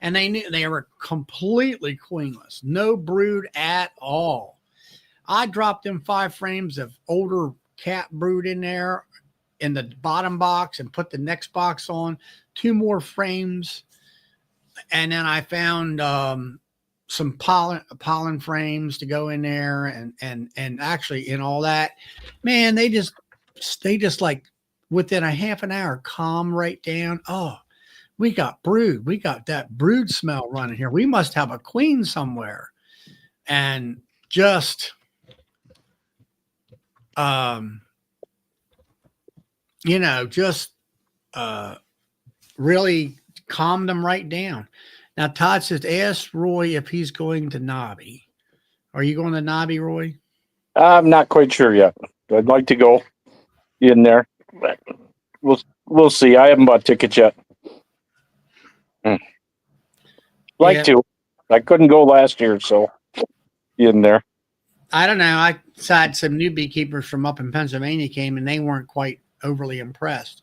S3: And they knew they were completely queenless, no brood at all. I dropped them 5 frames of older cat brood in there in the bottom box and put the next box on, 2 more frames. And then I found some pollen frames to go in there and actually in all that, man, they just like within a half an hour calm right down. Oh, we got brood. We got that brood smell running here. We must have a queen somewhere. And just, really calmed them right down. Now, Todd says, ask Roy if he's going to Nobby. Are you going to Nobby, Roy?
S4: I'm not quite sure yet. I'd like to go in there, but we'll see. I haven't bought tickets yet. Like to. I couldn't go last year, so in there.
S3: I don't know. I had some new beekeepers from up in Pennsylvania came and they weren't quite overly impressed.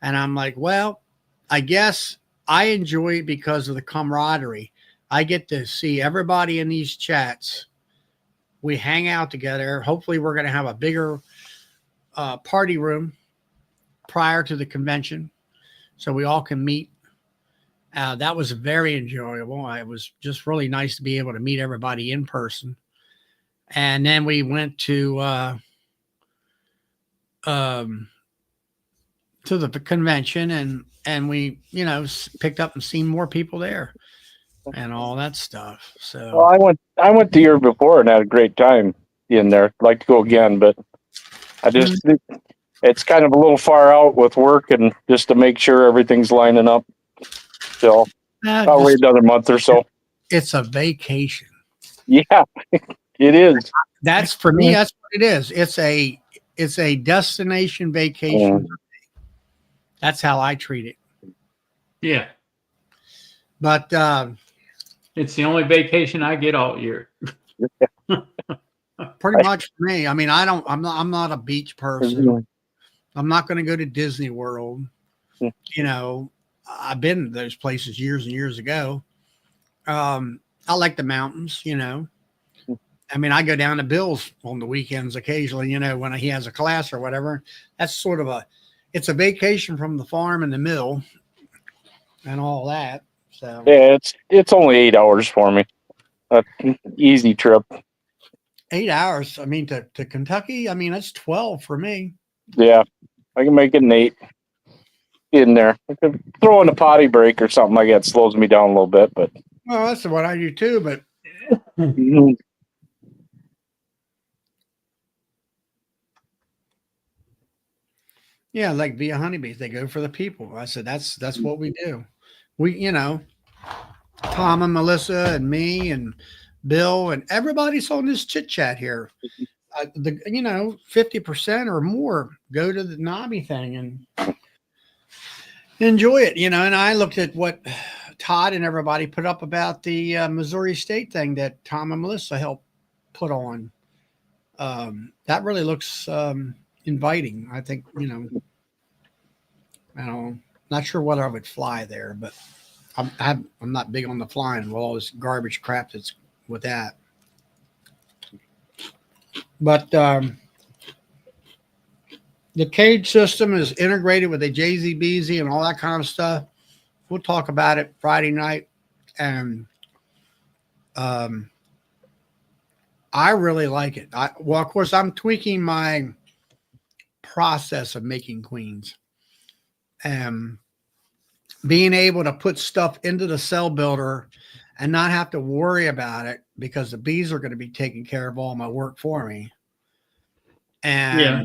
S3: And I'm like, well, I guess I enjoy it because of the camaraderie. I get to see everybody in these chats. We hang out together. Hopefully we're going to have a bigger party room prior to the convention so we all can meet. That was very enjoyable. It was just really nice to be able to meet everybody in person. And then we went to the convention and we, picked up and seen more people there and all that stuff. So
S4: Well, I went the year before and had a great time in there. I'd like to go again, but it's kind of a little far out with work and just to make sure everything's lining up. So I'll wait another month or so.
S3: It's a vacation.
S4: Yeah, it is.
S3: That's for me. That's what it is. It's a destination vacation. That's how I treat it.
S1: Yeah.
S3: But
S1: it's the only vacation I get all year.
S3: Pretty much for me. I mean, I'm not a beach person. I'm not going to go to Disney World. I've been to those places years and years ago. I like the mountains, I mean, I go down to Bill's on the weekends occasionally, when he has a class or whatever. That's sort of it's a vacation from the farm and the mill and all that. So
S4: yeah, it's only 8 hours for me. Easy trip.
S3: 8 hours. I mean, to Kentucky, I mean, that's 12 for me.
S4: Yeah, I can make it an 8 in there. I could throw in a potty break or something like that. Slows me down a little bit, but
S3: well, that's what I do too. But yeah, like via honeybees, they go for the people. I said that's what we do. We, Tom and Melissa and me and Bill and everybody's on this chit chat here. 50% or more go to the Nobby thing and enjoy it, And I looked at what Todd and everybody put up about the Missouri State thing that Tom and Melissa helped put on. That really looks inviting. I think, not sure whether I would fly there, but I'm not big on the flying with all this garbage crap that's with that. But the cage system is integrated with a JZBZ and all that kind of stuff. We'll talk about it Friday night. And I really like it. Of course, I'm tweaking my process of making queens. And being able to put stuff into the cell builder and not have to worry about it because the bees are going to be taking care of all my work for me. And
S1: Yeah.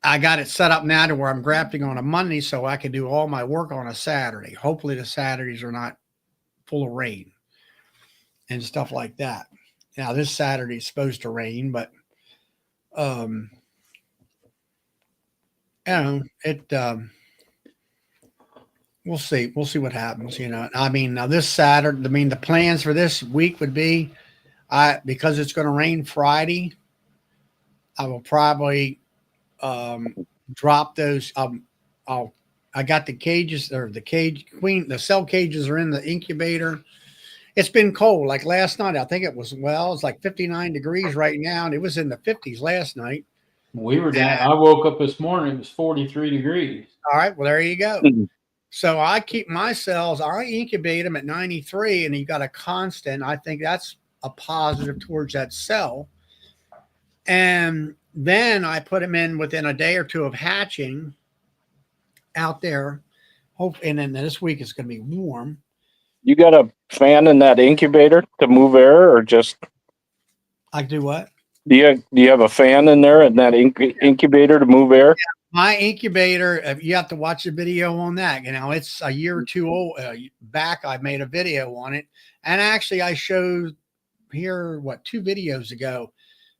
S3: I got it set up now to where I'm grafting on a Monday so I can do all my work on a Saturday. Hopefully the Saturdays are not full of rain and stuff like that. Now this Saturday is supposed to rain, but you know, we'll see. We'll see what happens. You know, I mean, now this Saturday, I mean, the plans for this week would be, because it's going to rain Friday, I will probably drop those. I got the cages, or the cell cages are in the incubator. It's been cold. Like last night, I think it's like 59 degrees right now, and it was in the 50s last night.
S1: We were down. I woke up this morning, it was 43 degrees.
S3: All right. Well, there you go.
S4: Mhm.
S3: So I keep my cells, I incubate them at 93, and you got a constant. I think that's a positive towards that cell. And then I put them in within a day or two of hatching out there. And then this week it's going to be warm.
S4: You got a fan in that incubator to move air, or just
S3: I do what?
S4: do you have a fan in there in that incubator to move air?
S3: My incubator, you have to watch the video on that. You know, it's a year or two old back. I made a video on it. And actually I showed here, 2 videos ago,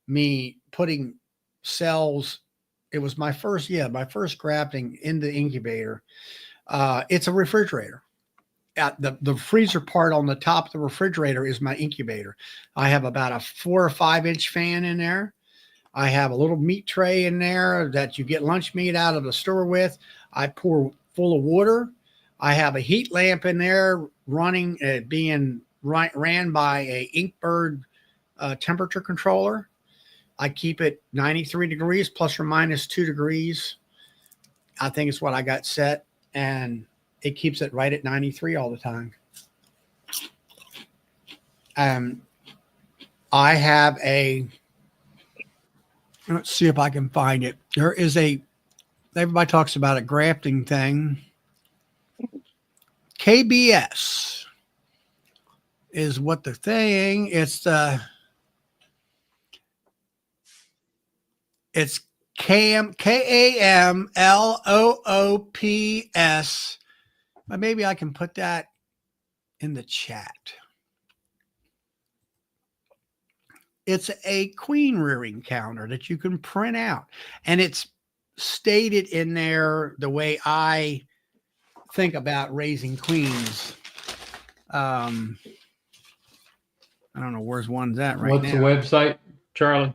S3: me putting cells. It was my first grafting in the incubator. It's a refrigerator. At the freezer part on the top of the refrigerator is my incubator. I have about a 4 or 5 inch fan in there. I have a little meat tray in there that you get lunch meat out of the store with. I pour full of water. I have a heat lamp in there running, being ran by a Inkbird temperature controller. I keep it 93 degrees plus or minus 2 degrees. I think it's what I got set, and it keeps it right at 93 all the time. I have let's see if I can find it. There is everybody talks about a grafting thing. KBS is what the thing, it's KAMLOOPS. But maybe I can put that in the chat. It's a queen rearing counter that you can print out, and it's stated in there the way I think about raising queens. I don't know where's one's at right
S1: What's
S3: now.
S1: the website, Charlie?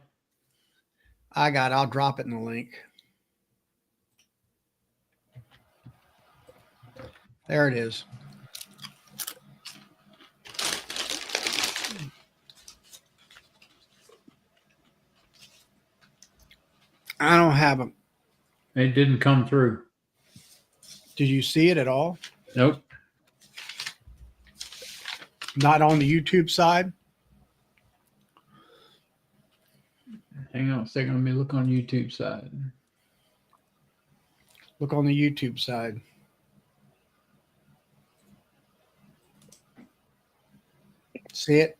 S3: I'll drop it in the link. There it is. I don't have them.
S1: It didn't come through.
S3: Did you see it at all?
S1: Nope.
S3: Not on the YouTube side?
S1: Hang on a second. Let me look on YouTube side.
S3: Look on the YouTube side. See it?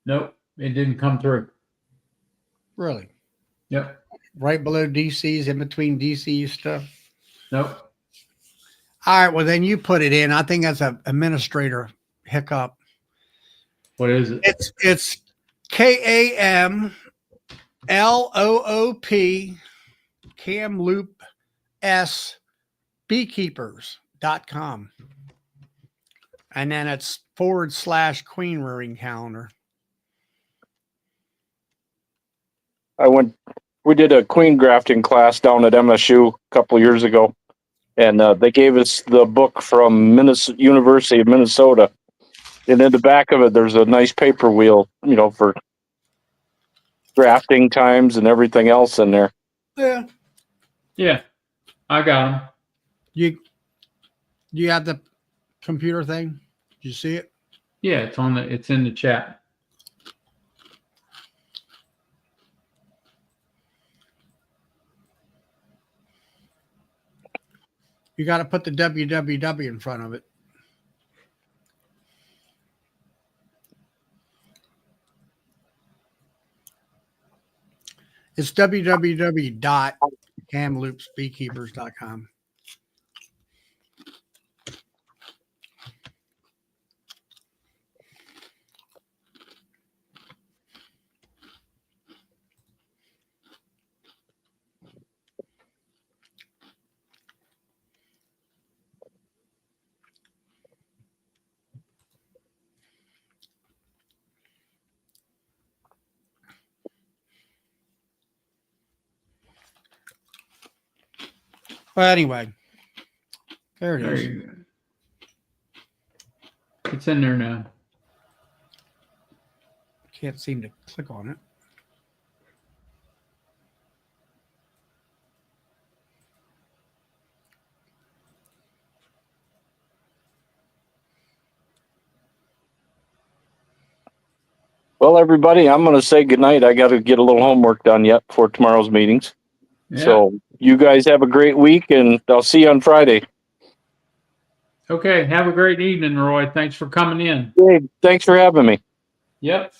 S1: Nope. It didn't come through.
S3: Really?
S1: Yep.
S3: Right below DC's, in between DC stuff?
S1: Nope.
S3: All right. Well, then you put it in. I think that's an administrator hiccup.
S1: What is it?
S3: It's KAMLOOP Kamloop S beekeepers.com. And then it's / queen rearing calendar.
S4: We did a queen grafting class down at MSU a couple of years ago, and they gave us the book from University of Minnesota. And in the back of it, there's a nice paper wheel, for grafting times and everything else in there.
S3: Yeah.
S1: Yeah. I got them.
S3: You have the computer thing? Did you see it?
S1: Yeah, it's in the chat.
S3: You got to put the www in front of it. It's www.kamloopsbeekeepers.com. Well, anyway, there it
S1: There
S3: is.
S1: you go. It's in there now.
S3: Can't seem to click on it.
S4: Well, everybody, I'm going to say goodnight. I got to get a little homework done yet for tomorrow's meetings.
S1: Yeah.
S4: So you guys have a great week, and I'll see you on Friday.
S1: Okay. Have a great evening, Roy. Thanks for coming in.
S4: Hey, thanks for having me.
S1: Yep.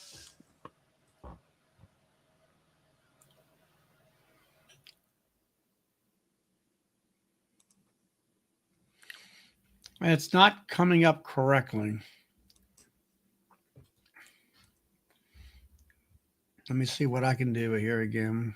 S3: It's not coming up correctly. Let me see what I can do here again.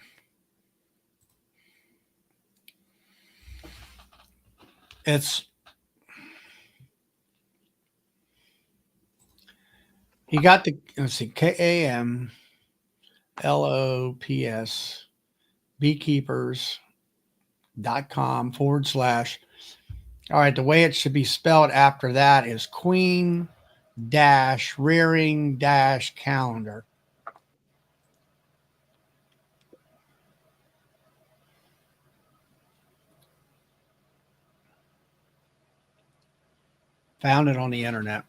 S3: You got the, let's see, KAMLOOPS beekeepers.com/. All right, the way it should be spelled after that is queen rearing calendar. Found it on the internet.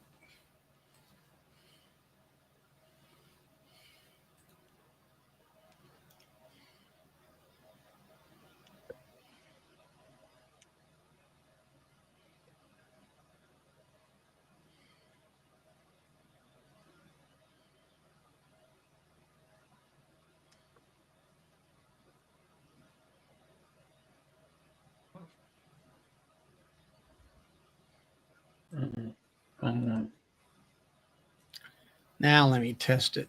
S3: Now let me test it.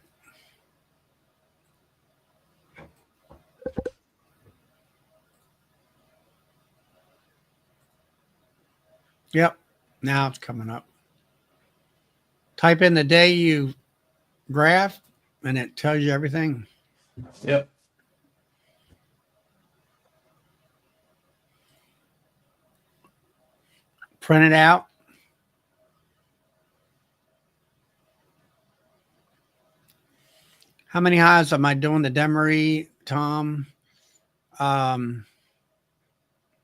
S3: Yep, now it's coming up. Type in the day you graph, and it tells you everything.
S1: Yep.
S3: Print it out. How many hives am I doing the Demery, Tom?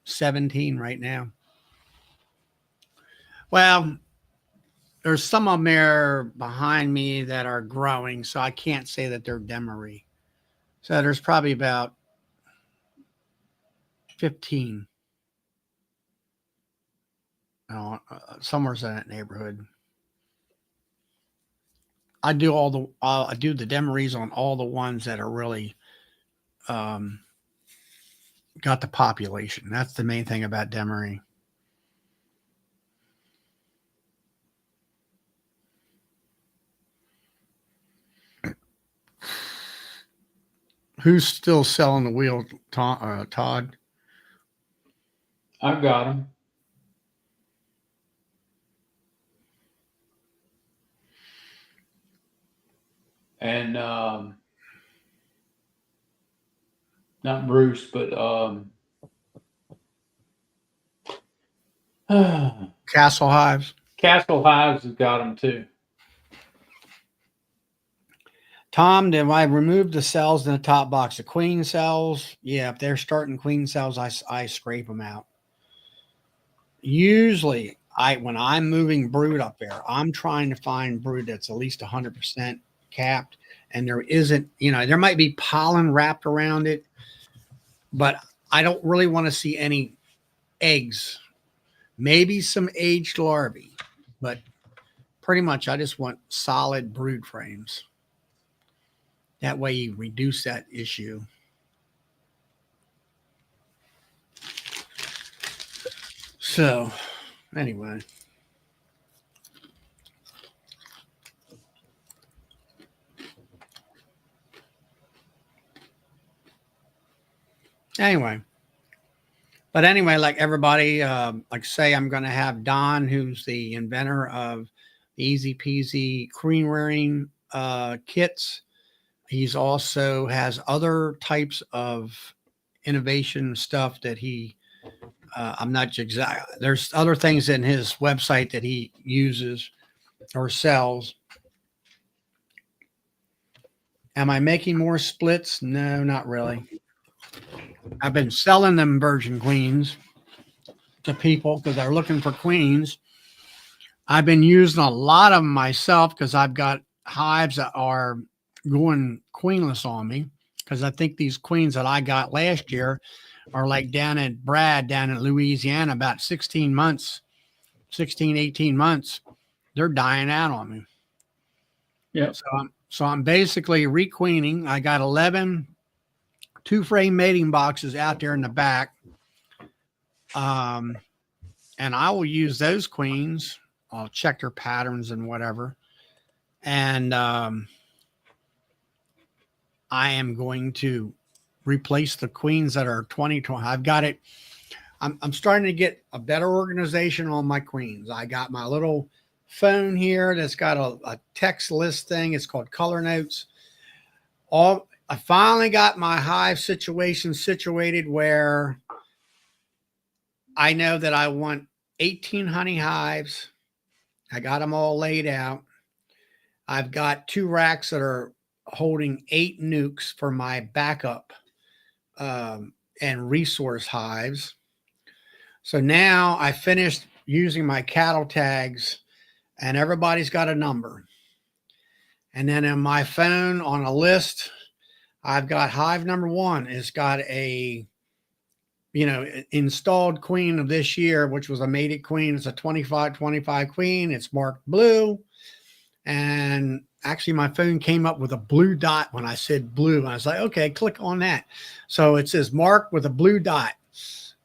S3: 17 right now. Well, there's some of them there behind me that are growing, so I can't say that they're Demery. So there's probably about 15. Somewhere in that neighborhood. I do the Demerys on all the ones that are really got the population. That's the main thing about Demery. Who's still selling the wheel, Todd?
S1: I've got them. And not Bruce, but
S3: Castle Hives.
S1: Castle Hives has got them too.
S3: Tom, do I remove the cells in the top box? The queen cells, yeah, if they're starting queen cells, I scrape them out. Usually, when I'm moving brood up there, I'm trying to find brood that's at least 100% capped, and there isn't, there might be pollen wrapped around it, but I don't really want to see any eggs, maybe some aged larvae, but pretty much I just want solid brood frames. That way you reduce that issue. So anyway. But anyway, like everybody, like say I'm going to have Don, who's the inventor of the Easy Peasy queen rearing kits. He's also has other types of innovation stuff that he, I'm not exact. There's other things in his website that he uses or sells. Am I making more splits? No, not really. I've been selling them virgin queens to people because they're looking for queens. I've been using a lot of them myself because I've got hives that are going queenless on me, because I think these queens that I got last year are like down in Louisiana, about 16 months, 16, 18 months. They're dying out on me.
S1: Yeah.
S3: So I'm basically requeening. I got 11 two-frame mating boxes out there in the back. And I will use those queens. I'll check their patterns and whatever. And I am going to replace the queens that are 2020. I've got it. I'm starting to get a better organization on my queens. I got my little phone here that's got a text list thing. It's called Color Notes. I finally got my hive situation situated where I know that I want 18 honey hives. I got them all laid out. I've got 2 racks that are holding 8 nukes for my backup and resource hives. So now I finished using my cattle tags, and everybody's got a number. And then in my phone on a list, I've got hive number 1. It's got a, installed queen of this year, which was a mated queen. It's a 25 queen. It's marked blue. And actually my phone came up with a blue dot when I said blue. I was like, okay, click on that. So it says mark with a blue dot.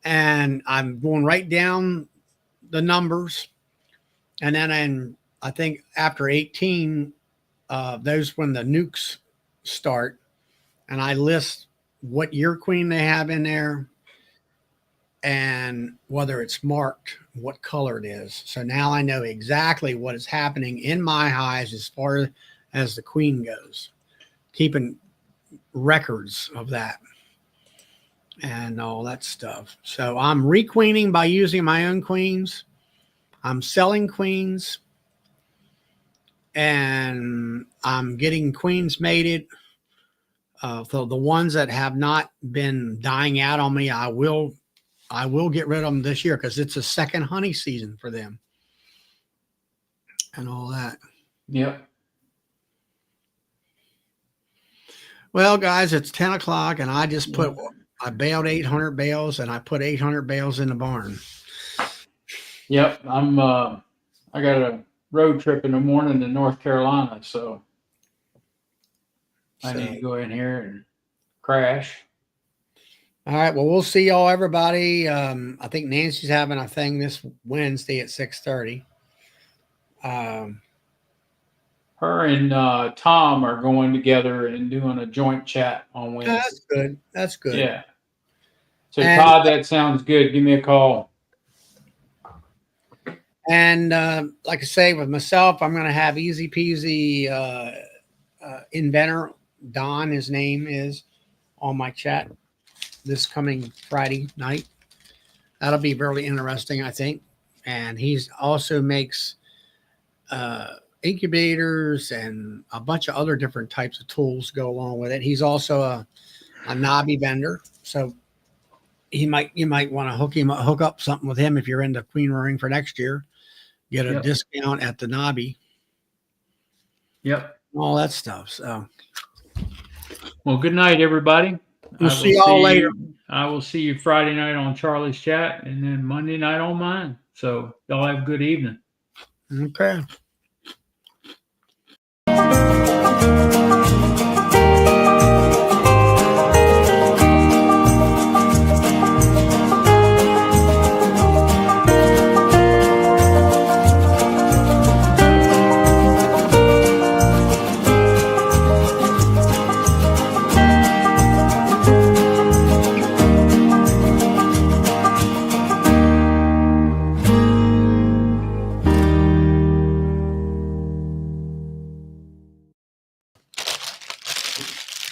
S3: And I'm going right down the numbers. And then I think after 18, those when the nukes start. And I list what year queen they have in there and whether it's marked, what color it is. So now I know exactly what is happening in my hives as far as the queen goes, keeping records of that and all that stuff. So I'm requeening by using my own queens. I'm selling queens, and I'm getting queens mated. So the ones that have not been dying out on me, I will get rid of them this year because it's a second honey season for them and all that.
S1: Yep.
S3: Well, guys, it's 10 o'clock, and I just I baled 800 bales, and I put 800 bales in the barn.
S1: Yep. I got a road trip in the morning to North Carolina, so I need to go in here and crash.
S3: All right. Well, we'll see y'all, everybody. I think Nancy's having a thing this Wednesday at 6:30.
S1: Her and Tom are going together and doing a joint chat on Wednesday.
S3: That's good. That's good.
S1: Yeah. So Todd, that sounds good. Give me a call.
S3: And like I say, with myself, I'm going to have Easy Peasy inventor Don, his name is, on my chat this coming Friday night. That'll be really interesting, I think. And he's also makes incubators and a bunch of other different types of tools go along with it. He's also a knobby vendor, so you might want to hook up something with him if you're into queen rearing for next year. Get a
S1: Yep.
S3: discount at the knobby,
S1: Yep.
S3: all that stuff. So
S1: Well, good night, everybody.
S3: we'll see y'all later.
S1: I will see you Friday night on Charlie's chat and then Monday night on mine. So y'all have a good evening.
S3: Okay.